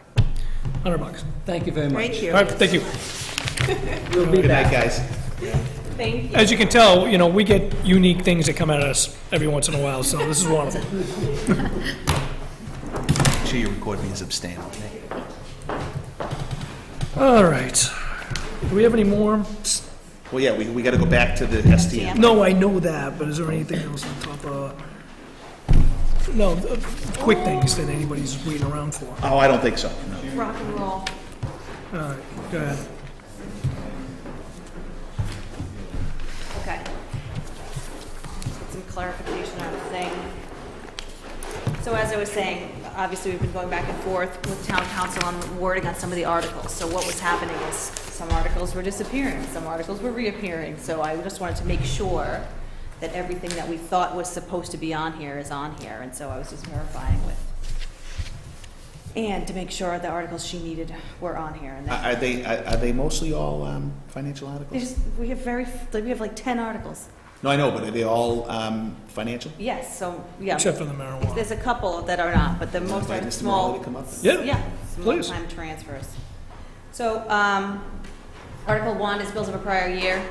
$100. Thank you very much. Thank you. All right, thank you. We'll be Good night, back. guys. Thank you. As you can tell, we get unique things that come at us every once in a while, so this is one of them. Make sure you record me as abstain. All right. Do we have any more? Well, yeah, we gotta go back to the STM. No, I know that, but is there anything else on top of? No, quick things that anybody's waiting around for. Oh, I don't think so, no. Rock and roll. All right, go ahead. Okay. Some clarification on a thing. So as I was saying, obviously, we've been going back and forth with town council on wording on some of the articles. So what was happening is some articles were disappearing, some articles were reappearing. So I just wanted to make sure that everything that we thought was supposed to be on here is on here. And so I was just verifying with, and to make sure the articles she needed were on here. And that Are they mostly all financial articles? we have like 10 articles. No, I know, but are they all financial? Yes, so, yeah. Except for the marijuana. There's a couple that are not, but the most Invite are Mr. small. Morelli to come up? Yeah, Some please. one-time transfers. So, Article 1 is bills of a prior year.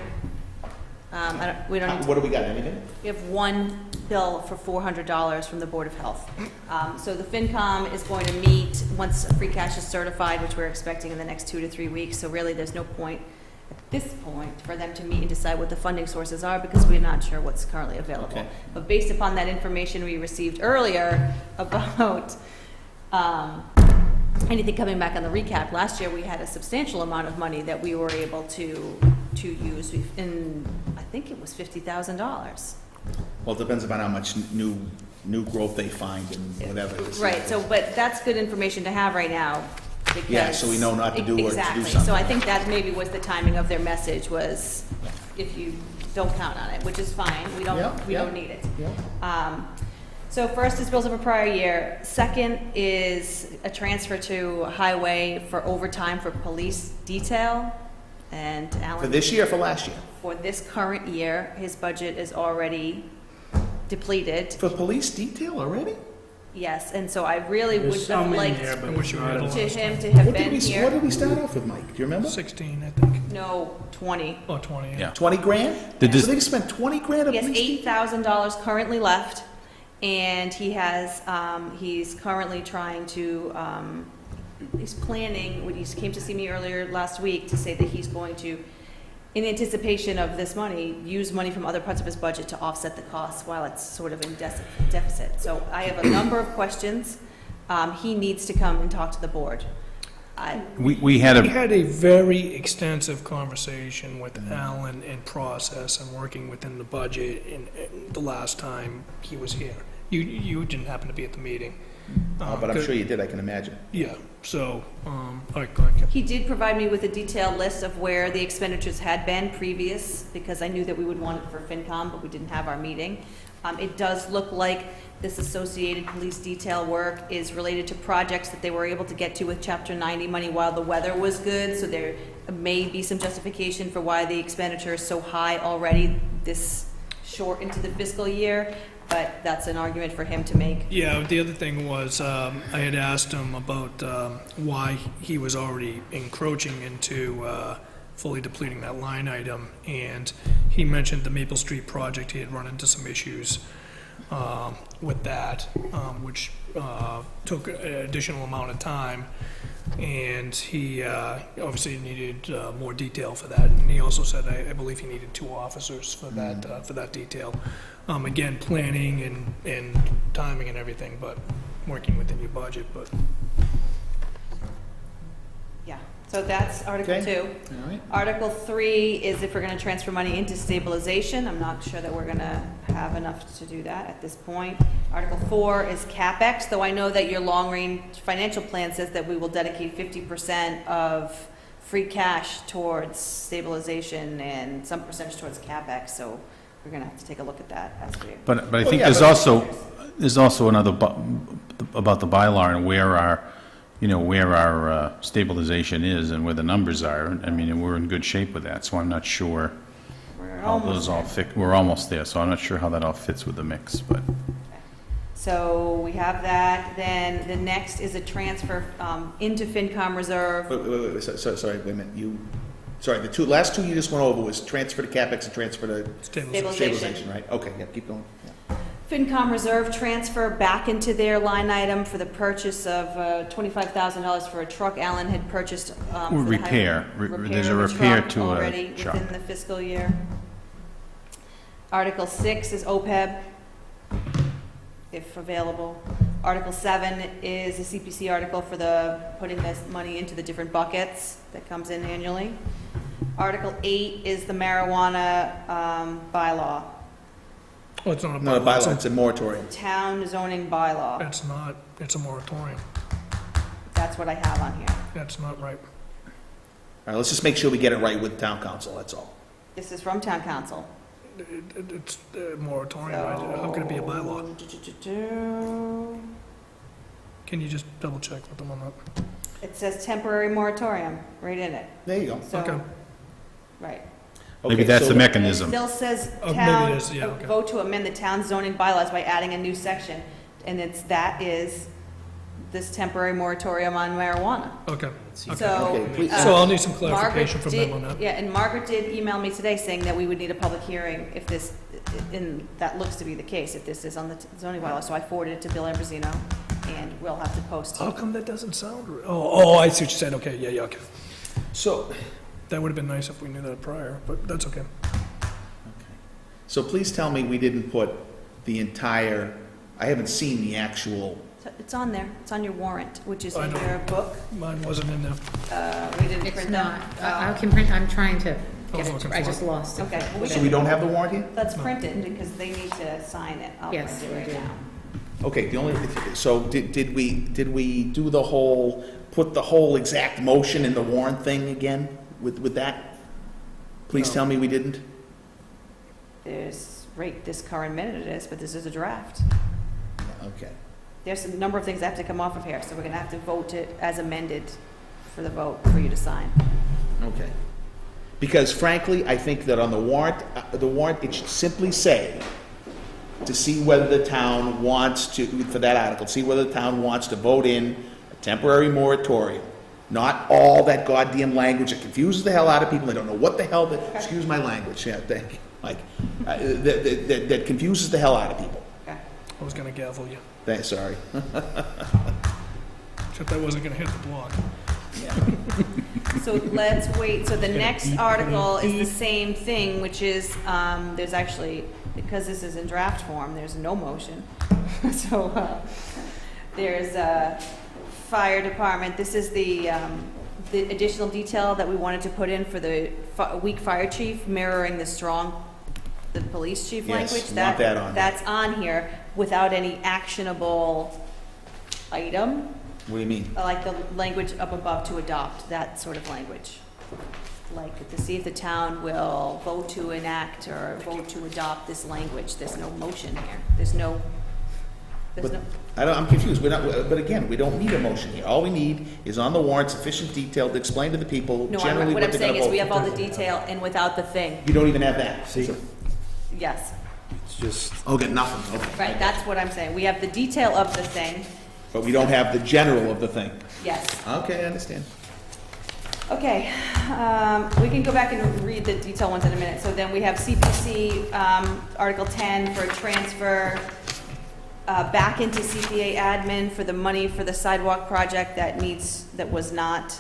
We don't need to. What do we got, anything? We have one bill for $400 from the Board of Health. So the FinCom is going to meet once free cash is certified, which we're expecting in the next 2 to 3 weeks. So really, there's no point at this point for them to meet and decide what the funding sources are because we're not sure what's currently available. Okay. But based upon that information we received earlier about anything coming back on the recap, last year we had a substantial amount of money that we were able to use in, I think it was $50,000. Well, it depends upon how much new new growth they find and whatever. it is. Right, so, but that's good information to have right now, because... Yeah, so we know not to do or to do Exactly, something. so I think that maybe was the timing of their message, was if you don't count on it, which is fine, we Yeah, don't need it. Yeah. So first is bills of a prior year. Second is a transfer to highway for overtime for police detail. And Alan... For this year or for last year? For this current year, his budget is already depleted. For police detail already? Yes, and so I really would There's have some in liked there, but I wish you not had a a lot. to him to have What been did here. we start off with, Mike? Do you remember? 16, I think. No, 20. Oh, 20, yeah. Yeah. 20 grand? Did this- So they spent 20 grand on He has police detail? $8,000 currently left, and he has, he's currently trying to, he's planning, when he came to see me earlier last week, to say that he's going to, in anticipation of this money, use money from other parts of his budget to offset the costs while it's sort of in deficit. So I have a number of questions. He needs to come and talk to the board. We had We a, had a very extensive conversation with Alan in process and working within the budget in the last time he was here. You didn't happen to be at the meeting. But I'm sure you did, I can imagine. Yeah, so, all right, go ahead, Kim. He did provide me with a detailed list of where the expenditures had been previous, because I knew that we would want it for FinCom, but we didn't have our meeting. It does look like this associated police detail work is related to projects that they were able to get to with Chapter 90 money while the weather was good, so there may be some justification for why the expenditure is so high already this short into the fiscal year, but that's an argument for him to make. Yeah, the other thing was, I had asked him about why he was already encroaching into fully depleting that line item, and he mentioned the Maple Street project. He had run into some issues with that, which took an additional amount of time, and he obviously needed more detail for that. And he also said, I believe he needed 2 officers for that detail. Again, planning and timing and everything, but working within your budget, but... Yeah, so that's Article Okay. 2. All right. Article 3 is if we're gonna transfer money into stabilization. I'm not sure that we're gonna have enough to do that at this point. Article 4 is CapEx, though I know that your long-range financial plan says that we will dedicate 50% of free cash towards stabilization and some percentage towards CapEx, so we're gonna have to take a look at that as we... but I think there's also another about the bylaw and where our stabilization is and where the numbers are. I mean, and we're in good shape with that, so I'm not sure We're how those almost all there. fit. We're almost there, so I'm not sure how that all fits with the mix, but. So we have that, then the next is a transfer into FinCom reserve. Wait, sorry, wait a minute, sorry, the last two you just went over was transfer to CapEx and transfer to stabilization, right? Okay, yeah, keep going. Yeah. FinCom reserve transfer back into their line item for the purchase of $25,000 for a truck Alan had purchased. For the highway- Repair. There's a of a repair truck to a already truck. within the fiscal year. Article 6 is OPEB, if available. Article 7 is a CPC article for putting this money into the different buckets that comes in annually. Article 8 is the marijuana bylaw, Oh, it's not a Not a bylaw, bylaw, it's a moratorium. town zoning bylaw. it's not, it's a moratorium. That's what I have on here. That's not right. All right, let's just make sure we get it right with town council, that's all. This is from town council. It's a moratorium, how could it be a bylaw? Can you just double check with them on that? It says temporary moratorium right in it. There you go. So, Okay. right. Maybe Okay, that's so the It mechanism. still says Oh, maybe town, it is, yeah, okay. vote to amend the town zoning bylaws by adding a new section. And that is this temporary moratorium on marijuana. Okay. So. Okay, please. So I'll need some Margaret clarification from them did- on that. Yeah, and Margaret did email me today saying that we would need a public hearing if this, and that looks to be the case, if this is on the zoning bylaw. So I forwarded it to Bill Ambrosino, and we'll have to post. How come that doesn't sound, oh, I see what you said, okay, yeah, okay. So, That would have been nice if we knew that prior, but that's okay. so please tell me we didn't put the entire, I haven't seen the actual, So it's on there, it's on your warrant, which is I in know. your book. Mine wasn't in there. We didn't It's print not, them. I can print, I'm trying to I was get it, looking I for just it. lost it. Okay, well, we so can, we don't have the warrant here? let's print it, because they need to sign it. I'll Yes, print it we right do. now. Okay, so did we do the whole, put the whole exact motion in the warrant thing again with that? Please tell me we didn't? There's, right this current minute it is, but this is a draft. Okay. There's a number of things that have to come off of here, so we're gonna have to vote it as amended for the vote for you to sign. Okay. Because frankly, I think that on the warrant, it should simply say, to see whether the town wants to, for that article, see whether the town wants to vote in a temporary moratorium. Not all that goddamn language that confuses the hell out of people, they don't know what the hell, excuse my language, yeah, thank you, like, that confuses the hell out of people. Okay. I was gonna gavel you, Sorry. except I wasn't gonna hit the block. So let's wait, so the next article is the same thing, which is, there's actually, because this is in draft form, there's no motion. So, there's a fire department, this is the additional detail that we wanted to put in for the weak fire chief, mirroring the police chief Yes, language. want that on there. That's on here without any actionable item. What do you mean? Like the language up above, to adopt, that sort of language. Like to see if the town will vote to enact or vote to adopt this language. There's no motion here. There's no, I'm confused, but again, we don't need a motion here. All we need is on the warrant sufficient detail to explain to the people no, generally what what I'm they're gonna saying is we vote have for. all the detail and without the thing. You don't even have that? See, Yes, it's just, Okay, nothing, okay. right, that's what I'm saying. We have the detail of the thing, But we don't have the general of the thing. yes. Okay, I understand. Okay, we can go back and read the detailed ones in a minute. So then we have CPC, Article 10 for transfer back into CPA admin for the money for the sidewalk project that was not,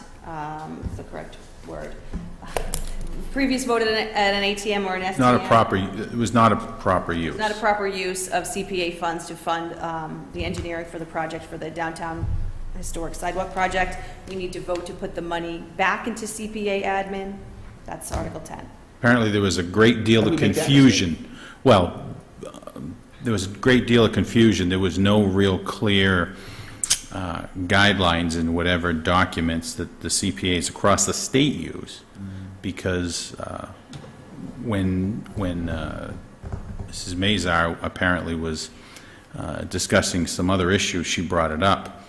the correct word. Previous voted at an ATM or an STM. It was not a proper use. Not a proper use of CPA funds to fund the engineering for the project for the downtown historic sidewalk project. We need to vote to put the money back into CPA admin. That's Article 10. Apparently, there was a great deal How do of we make that confusion. Well, there was a great deal of confusion. There was no real clear guidelines in whatever documents that the CPAs across the state use, because when Mrs. Mazar apparently was discussing some other issues, she brought it up,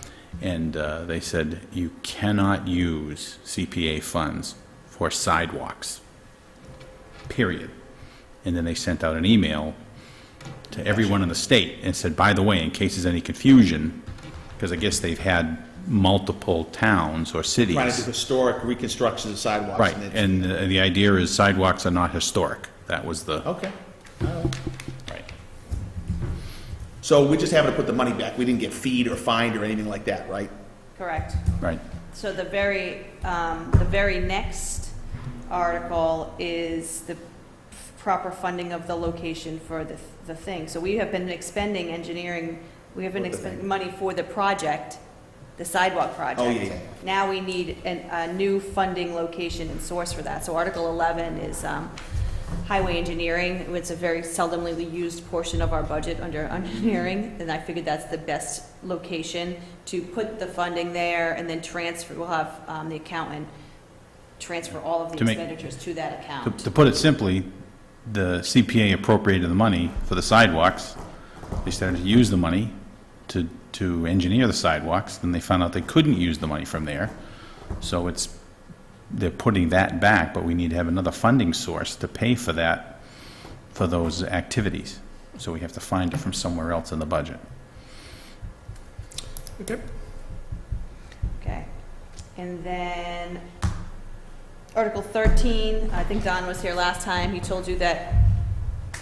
and they said, you cannot use CPA funds for sidewalks, period. And then they sent out an email to everyone in the state and said, by the way, in case there's any confusion, because I guess they've had multiple towns or cities. Trying to do historic reconstruction of sidewalks. Right, and the idea is sidewalks are not historic. That was the, Okay. right. So we just having to put the money back. We didn't get feed or fined or anything like that, right? Correct. Right. So the very next article is the proper funding of the location for the thing. So we have been expending engineering, we have been expending money for the project, the sidewalk project. Oh, yeah. Now we need a new funding location and source for that. So Article 11 is highway engineering. It's a very seldomly used portion of our budget under engineering, and I figured that's the best location to put the funding there and then transfer. We'll have the accountant transfer all of the expenditures to that account. To put it simply, the CPA appropriated the money for the sidewalks. They started to use the money to engineer the sidewalks, then they found out they couldn't use the money from there. So they're putting that back, but we need to have another funding source to pay for that, for those activities. So we have to find it from somewhere else in the budget. Okay. Okay. And then Article 13, I think Don was here last time. He told you that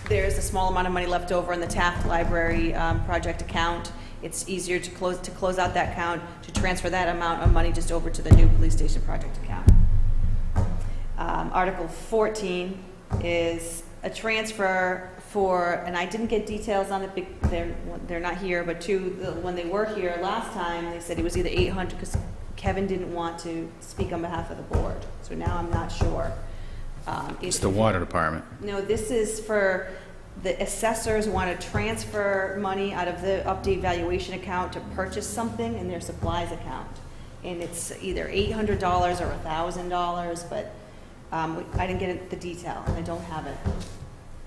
there's a small amount of money left over in the Taft Library project account. It's easier to close out that account, to transfer that amount of money just over to the new police station project account. Article 14 is a transfer for, and I didn't get details on it, they're not here, but when they were here last time, they said it was either 800, because Kevin didn't want to speak on behalf of the board. So now I'm not sure. It's the water department. No, this is for the assessors want to transfer money out of the update valuation account to purchase something in their supplies account. And it's either $800 or $1,000, but I didn't get the detail, and I don't have it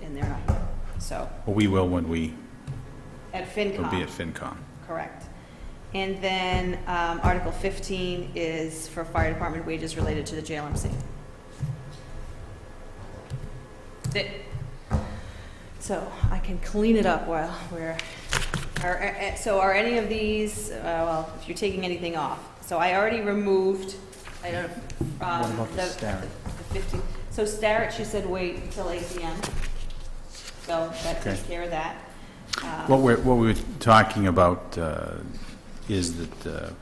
in there, not yet. So, Well, we will when we, at it'll be FinCom, at FinCom. correct. And then Article 15 is for fire department wages related to the JLMC. So I can clean it up while so are any of these, well, if you're taking anything off. So I already removed, I don't know. What about the Starrett? The 15, so Starrett, she said wait until 8 p.m. So that takes care of that. What we were talking about is that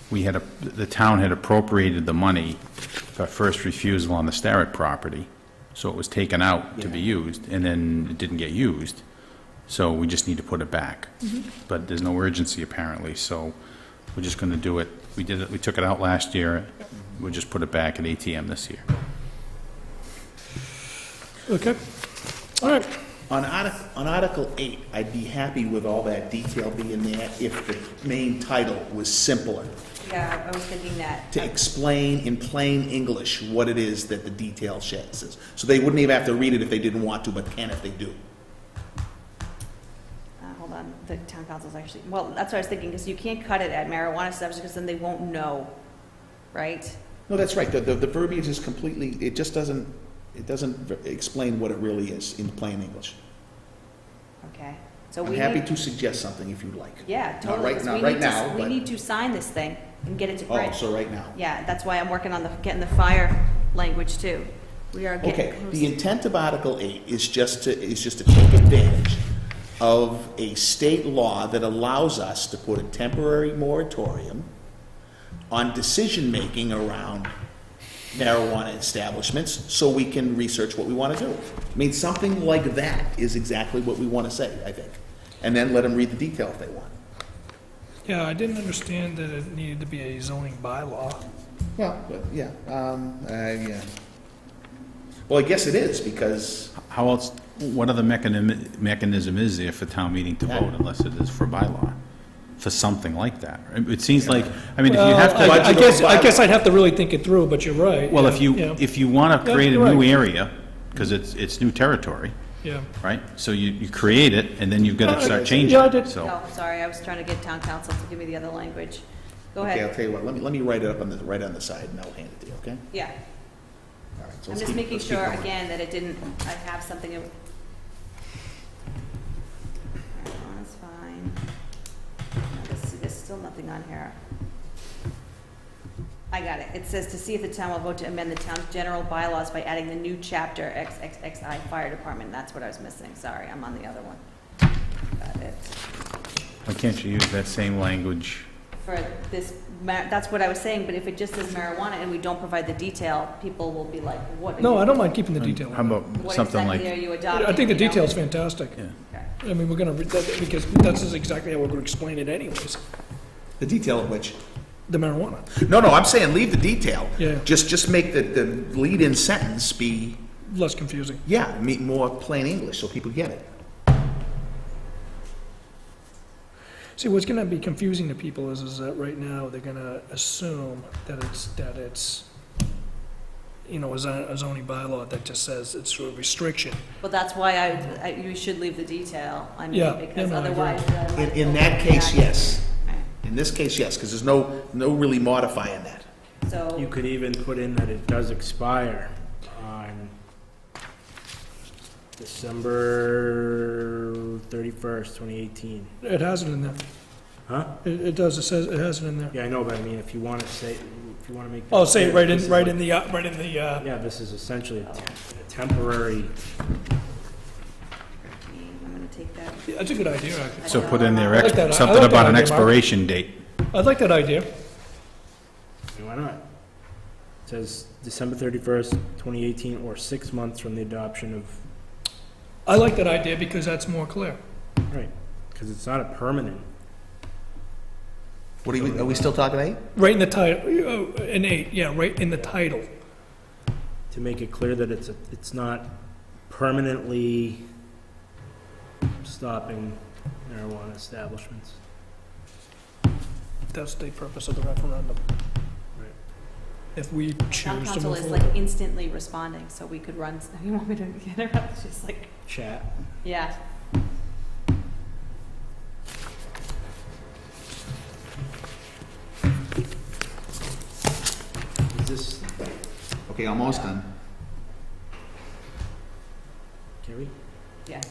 the town had appropriated the money for first refusal on the Starrett property, so it was taken out to be used, and then it didn't get used, so we just need to put it back. But there's no urgency apparently, so we're just going to do it. We took it out last year, we'll just put it back at ATM this year. Okay, all right. On Article 8, I'd be happy with all that detail being there if the main title was simpler, Yeah, I was thinking that. to explain in plain English what it is that the detail says. So they wouldn't even have to read it if they didn't want to, but can if they do. Hold on, the town council's actually, well, that's what I was thinking, because you can't cut it at marijuana establishments, because then they won't know, right? No, that's right. The verbiage is completely, it just doesn't, it doesn't explain what it really is in plain English. Okay, so I'm we happy need, to suggest something if you'd like. yeah, Not totally, right, 'cause not we right need to, now, we but, need to sign this thing and get it to oh, print. so right now. Yeah, that's why I'm working on getting the fire language too. We are getting Okay, close. the intent of Article 8 is just to take advantage of a state law that allows us to put a temporary moratorium on decision-making around marijuana establishments so we can research what we want to do. I mean, something like that is exactly what we want to say, I think. And then let them read the detail if they want. Yeah, I didn't understand that it needed to be a zoning bylaw. Well, but, yeah, yeah. Well, I guess it is, because How else, what other mechanism is there for town meeting to vote unless it is for bylaw? For something like that? It seems like, I mean, if you have Well, to, I guess I'd have to really think it through, but you're right. well, yeah, if you want to Yeah, create a you're new right. area, because it's new territory, Yeah. right? So you create it, and then you've got to start changing Yeah, I it, did. so. No, sorry, I was trying to get town council to give me the other language. Go okay, I'll ahead. tell you what, let me write it up right on the side, and I'll hand it to you, okay? Yeah, All right, so I'm let's just keep- making let's keep sure, going. again, that it didn't, I have something. That's fine. No, there's still nothing on here. I got it. It says to see if the town will vote to amend the town's general bylaws by adding the new chapter XXXI Fire Department. That's what I was missing. Sorry, I'm on the other one. Got it. Why can't you use that same language? For this, that's what I was saying, but if it just says marijuana and we don't provide the detail, people will be like, what? No, I don't mind keeping the detail. How about What something exactly are like, you adopting? I think the you know? detail's fantastic. yeah. Okay. I mean, we're gonna, because that's just exactly how we're gonna explain it anyways, The detail of which? the marijuana. No, I'm saying leave the detail. Yeah. Just make the lead-in sentence be, Less confusing. yeah, more plain English so people get it. See, what's gonna be confusing to people is that right now, they're gonna assume that it's, you know, a zoning bylaw that just says it's a restriction. Well, that's why you should leave the detail. I mean, Yeah, because no, I agree. otherwise. In that case, yes. Right. In this case, yes, because there's no really modifying that. So. You could even put in that it does expire on December 31st, 2018. It has it in there. Huh? It does, it has it in there. Yeah, I know, but I mean, if you want to say, if you want to make. Oh, say it right this is in like- the, Yeah, this is essentially a temporary, I'm gonna take that. that's a good idea, actually. So put in there I like that. I something like that about an idea, Mark. expiration date. I like that idea. why not? It says December 31st, 2018, or 6 months from the adoption of, I like that idea because that's more clear. right, because it's not a permanent. What are we still talking 8? Right in the title, in 8, yeah, right in the title. To make it clear that it's not permanently stopping marijuana establishments. That's the purpose of the referendum. Right. If we Town choose to council move is forward. like instantly responding, so we could run, you want me to get it up? It's just like, Chat. yeah. Is this, Okay, almost done. Carrie? Yeah.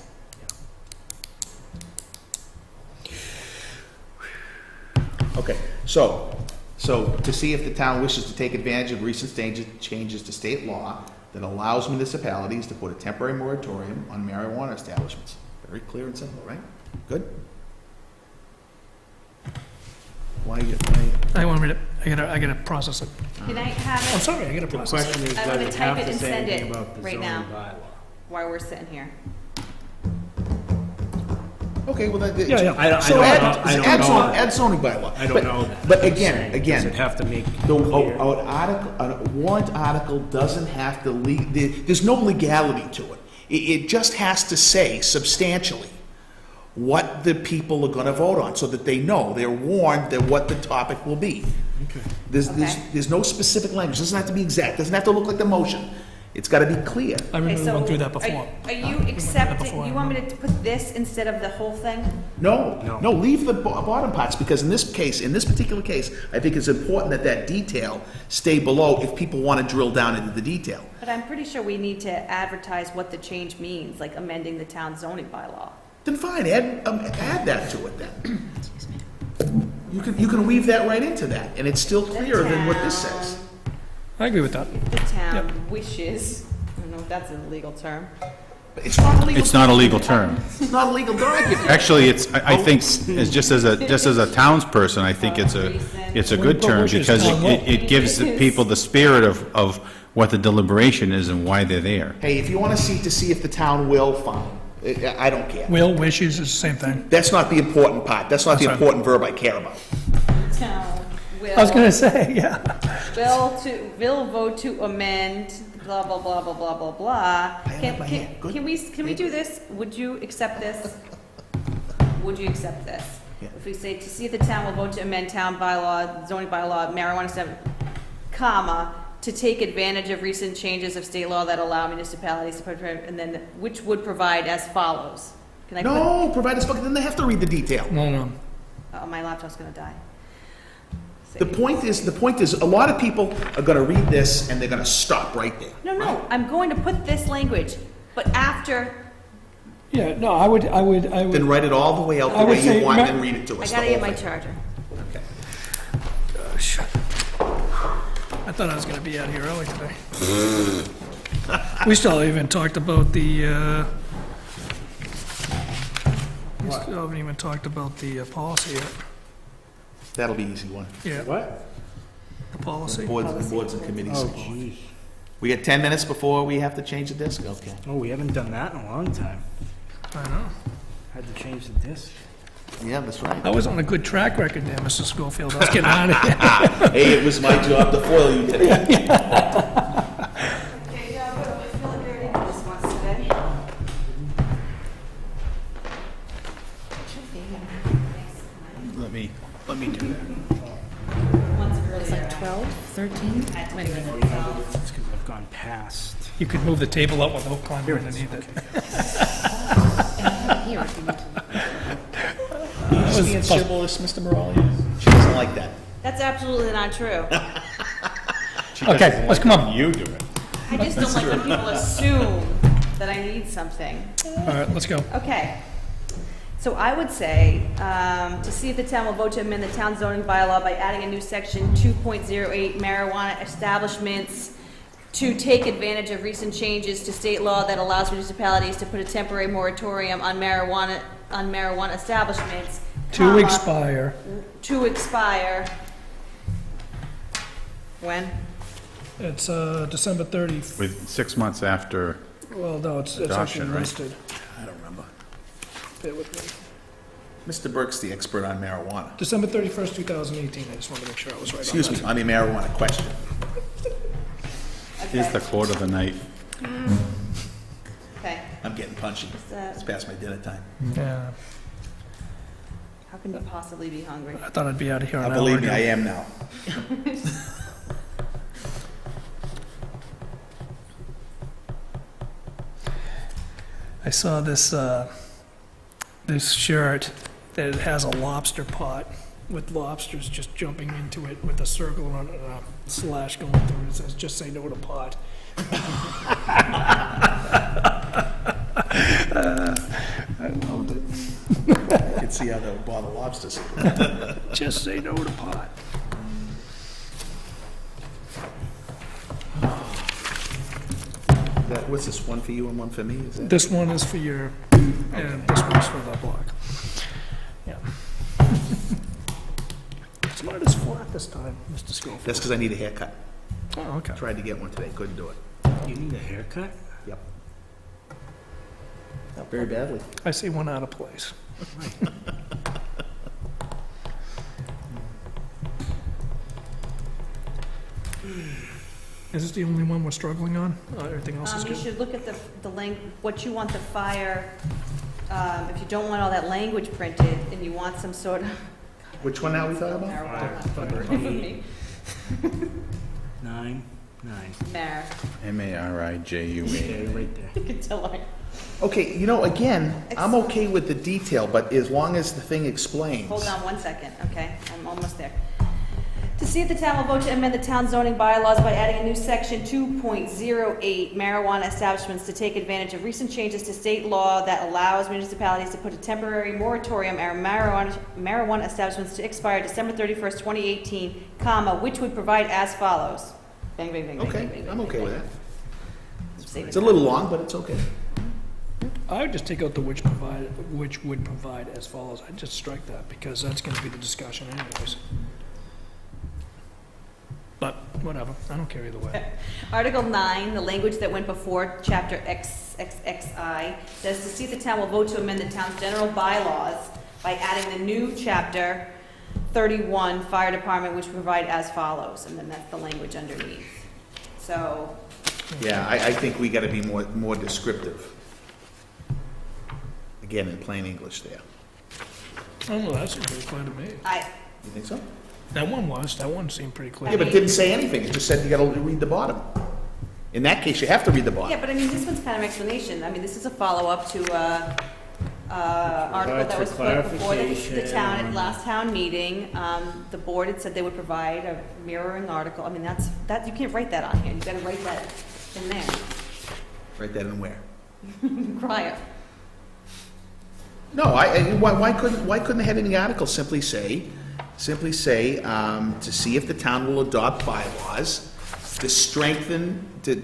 Okay, so to see if the town wishes to take advantage of recent changes to state law that allows municipalities to put a temporary moratorium on marijuana establishments. Very clear and simple, right? Good? Why? I gotta process it. Can I have I'm it? sorry, I gotta The process question it. is, I'm does gonna it type have it to and say send anything it about the right zoning now. bylaw? While we're sitting here. Okay, well, that. Yeah, yeah. I don't So know. add zoning bylaw. I don't know that. But I'm just again, saying, Does it have to make The, clear? a warrant article doesn't have to there's no legality to it. It just has to say substantially what the people are gonna vote on, so that they know, they're warned that what the topic will be. Okay. There's no specific language, it doesn't have to be exact, doesn't have to look like the motion. It's gotta be clear. I remember we went through that before. Are you accepting, you want me to put this instead of the whole thing? No, leave the bottom parts, because in this particular case, I think it's important that that detail stay below if people wanna drill down into the detail. But I'm pretty sure we need to advertise what the change means, like amending the town zoning bylaw. Then fine, add that to it then. You can weave that right into that, and it's still clearer than what this says. I agree with that. If the town wishes, I don't know if that's a legal term. It's not a legal. It's not a legal term. It's not a legal document. Actually, I think, as just as a townsperson, I think it's a good term, because it gives the people the spirit of what the deliberation is and why they're there. Hey, if you want to see if the town will, fine. I don't care. Will, wishes is the same thing. That's not the important part. That's not the That's important verb I care about. The town will. I was gonna say, yeah. Will vote to amend, blah, blah, blah, blah, blah, blah, blah. Can we do this? Would you accept this? Would you accept this? Yeah. If we say, to see if the town will vote to amend town bylaw, zoning bylaw, marijuana establishment, comma, to take advantage of recent changes of state law that allow municipalities to put, and then, which would provide as follows. Can I put? No, provide us, then they have to read the detail. No. Oh, my laptop's gonna die. The point is, a lot of people are gonna read this and they're gonna stop right there. No, I'm going to put this language, but after, Yeah, no, I would. Then write it all the way out I the would way say you want, ma- and then read it to I us. gotta the get whole my thing. charger. Okay. I thought I was gonna be out here early today. We still haven't talked about the, we still haven't even talked about the policy yet. That'll be an easy one. Yeah, What? the policy. Boards and committees. Oh, jeez. We got 10 minutes before we have to change the disc? Okay. Oh, we haven't done that in a long time. I know. Had to change the disc. Yeah, that's right. I was on a good track record there, Mr. Schofield. I was getting out of here. Hey, it was my job to foil you today. Okay, yeah, I feel like I already did this once today. Let me do that. Once It's earlier. like 12, 13? Wait a minute. It's because I've gone past. You could move the table up without climbing underneath it. Here, if you need to. You just being chivalrous, Mr. Morale? She doesn't like that. That's absolutely not true. Okay, let's come on. You do it. I just don't like when people assume that I need something. All right, let's go. Okay. So I would say, to see if the town will vote to amend the town zoning bylaw by adding a new section 2.08 marijuana establishments to take advantage of recent changes to state law that allows municipalities to put a temporary moratorium on marijuana establishments. To comma, expire. To expire. When? It's December 30th. With 6 months after, Well, no, it's actually Adoption, right? listed. I don't remember. Bear with me. Mr. Burke's the expert on marijuana. December 31st, 2018. I just wanted to make sure I was right on Excuse that. me, on the marijuana question. is the quote of the night. Okay. I'm getting punchy. It's past my dinner time. Yeah, How can you possibly be hungry? I thought I'd be out of here an hour Believe me, ago. I am now. I saw this, this shirt that it has a lobster pot with lobsters just jumping into it with a circle and a slash going through it. It says, "Just say no to pot." I loved it. You can see how they'll bother lobsters. Just say no to pot. What's this, one for you and one for me? Is that? This one is for your, and this one's for the block. Yeah. It's not as flat this time, Mr. Schofield. That's because I need a haircut. Oh, okay. Tried to get one today, couldn't do it. You need a haircut? Yep. Very badly. I see one out of place. Is this the only one we're struggling on? Everything else is You good? should look at what you want the fire, if you don't want all that language printed, and you want some sort of. Which one are we talking about? Marijuana. 9. Mar. M-A-R-I-J-U-A. Yeah, right there. You can tell I. Okay, again, I'm okay with the detail, but as long as the thing explains. Hold on 1 second, okay? I'm almost there. To see if the town will vote to amend the town zoning bylaws by adding a new section 2.08 marijuana establishments to take advantage of recent changes to state law that allows municipalities to put a temporary moratorium on marijuana establishments to expire December 31st, 2018, comma, which would provide as follows. Bang, bang, bang, bang, Okay, bang, bang, I'm bang, okay bang. with that. Save It's it. a little long, but it's okay. I would just take out the which would provide as follows. I'd just strike that because that's gonna be the discussion anyways. But whatever, I don't care either way. Article 9, the language that went before Chapter XXXI, says to see if the town will vote to amend the town's general bylaws by adding the new Chapter 31 Fire Department, which provide as follows, and then that's the language underneath. So, Yeah, I think we gotta be more descriptive. Again, in plain English there. Oh, well, that seems pretty clear to me. You think so? That one seemed pretty clear. Yeah, but it didn't say anything. It just said you gotta read the bottom. In that case, you have to read the bottom. yeah, but I mean, this one's kind of explanation. I mean, this is a follow-up to, article that was put before the town at last town meeting. The board had said they would provide a mirroring article. I mean, that, you can't write that on here. You gotta write that in there. Write that in where? Prior. No, why couldn't the head of the article simply say, to see if the town will adopt bylaws to strengthen the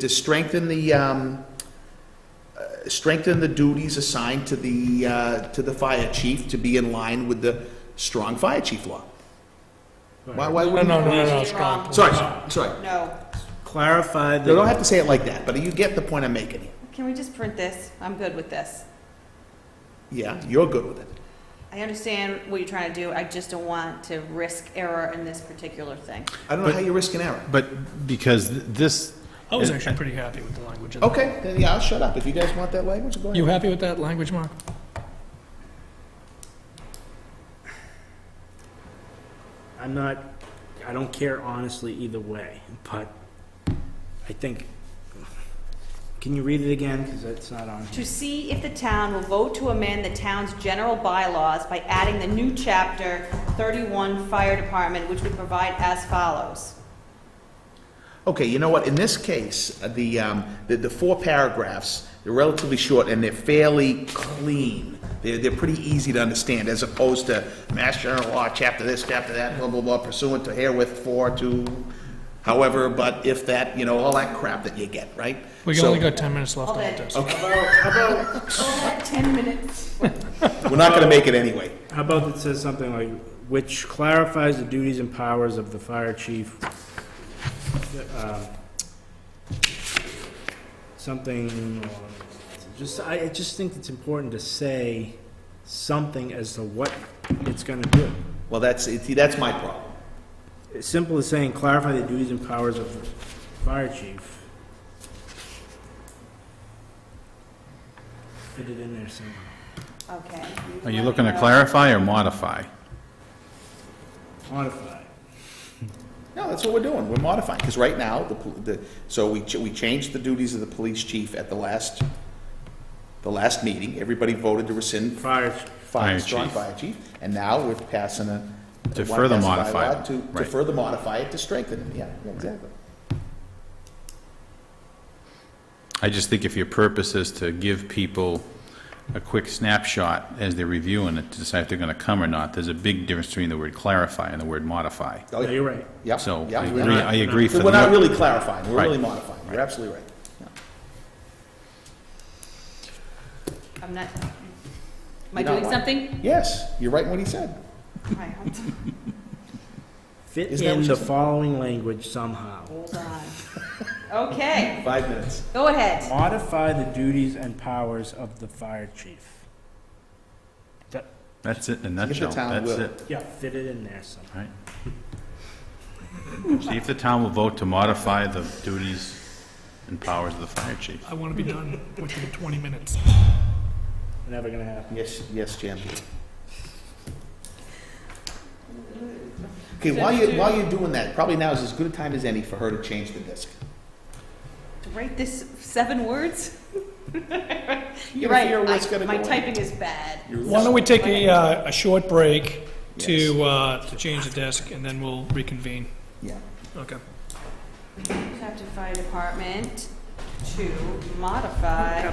duties assigned to the fire chief to be in line with the strong fire chief law. Why wouldn't? No, Wrong. Sorry. No. Clarify You don't have to say it like that, but you get the point I'm making. Can we just print this? I'm good with this. Yeah, you're good with it. I understand what you're trying to do. I just don't want to risk error in this particular thing. I don't know how you risk an error. But because this, I was actually pretty happy with the language. of that. Okay, then yeah, I'll shut up. If you guys want that language, go ahead. You happy with that language, Mark? I don't care honestly either way, but I think, can you read it again, because it's not on here. To see if the town will vote to amend the town's general bylaws by adding the new Chapter 31 Fire Department, which would provide as follows. Okay, you know what, in this case, the 4 paragraphs, they're relatively short and they're fairly clean. They're pretty easy to understand, as opposed to Mass General Law, chapter this, chapter that, blah, blah, blah, pursuant to herewith for to however, but if that, all that crap that you get, right? We So- only got 10 minutes left All on that. this. Okay, Oh, that 10 minutes. we're not gonna make it anyway. How about it says something like, which clarifies the duties and powers of the fire chief? Something, I just think it's important to say something as to what it's gonna do. Well, that's my problem. As simple as saying clarify the duties and powers of the fire chief. Fit it in there somehow. Okay. Are you looking to clarify or modify? Modify. No, that's what we're doing, we're modifying, because right now, so we changed the duties of the police chief at the last meeting, everybody voted to rescind Fire. strong chief. fire chief, and now we're passing To further modify bylaw them, To right. further modify it, to strengthen it, yeah, exactly. I just think if your purpose is to give people a quick snapshot as they're reviewing it to decide if they're going to come or not, there's a big difference between the word clarify and the word modify. Oh, Yeah, you're right. Yeah. So yeah, I yeah. agree, I agree for So the... we're not really clarifying, we're Right. really modifying, you're absolutely right. Yeah. I'm not, am I You're not doing what? something? Yes, you're right in what he said. Hi, Fit Isn't that in what the you said? following language somehow. hold on. Okay, 5 minutes. go ahead. Modify the duties and powers of the fire chief. That's it in a See if the nutshell, town that's will. it. Yeah, fit it in there somehow. Right. See if the town will vote to modify the duties and powers of the fire chief. I want to be done within 20 minutes. Never gonna happen. Yes, Jim. Okay, while you're doing that, probably now is as good a time as any for her to change the disc. To write this 7 words? You You're right, figure what's gonna my go in. typing is bad. Why don't we take a short break to change the desk, and then we'll reconvene? Yeah. Okay. Chapter Fire Department to modify.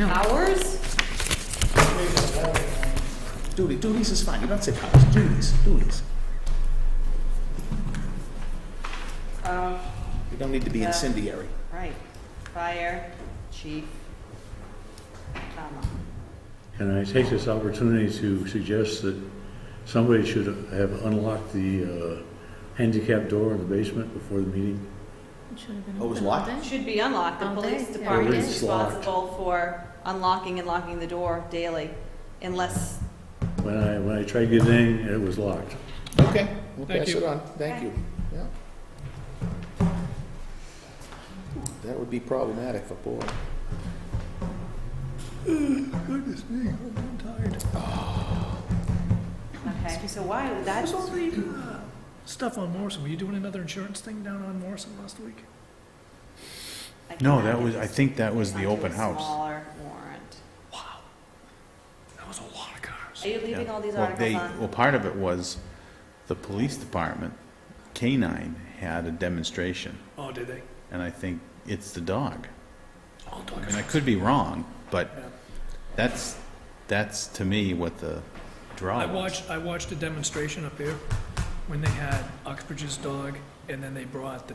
Hours? Duties is fine, you don't say powers, duties. You don't need to be Yeah. incendiary. Right. Fire chief, comma. And I take this opportunity to suggest that somebody should have unlocked the handicap door in the basement before the meeting. Oh, it was locked? Should be unlocked. The All police day, yeah. department is It's locked. responsible for unlocking and locking the door daily, unless, When I tried getting in, it was locked. Okay, we'll Thank pass you. it on, thank you. Yeah. That would be problematic for Paul. Goodness me, I'm tired. okay, so why, that's, What's all the stuff on Morrison? Were you doing another insurance thing down on Morrison last week? No, I think that was the open house. Smaller warrant. That was a lot of cars. Are you leaving all these Well, articles on? well, part of it was the police department, K-9, had a demonstration, Oh, did they? and I think it's the dog. Oh, dog. And I could be wrong, but Yeah. that's to me what the draw was. I watched a demonstration up here when they had Uxbridge's dog, and then they brought the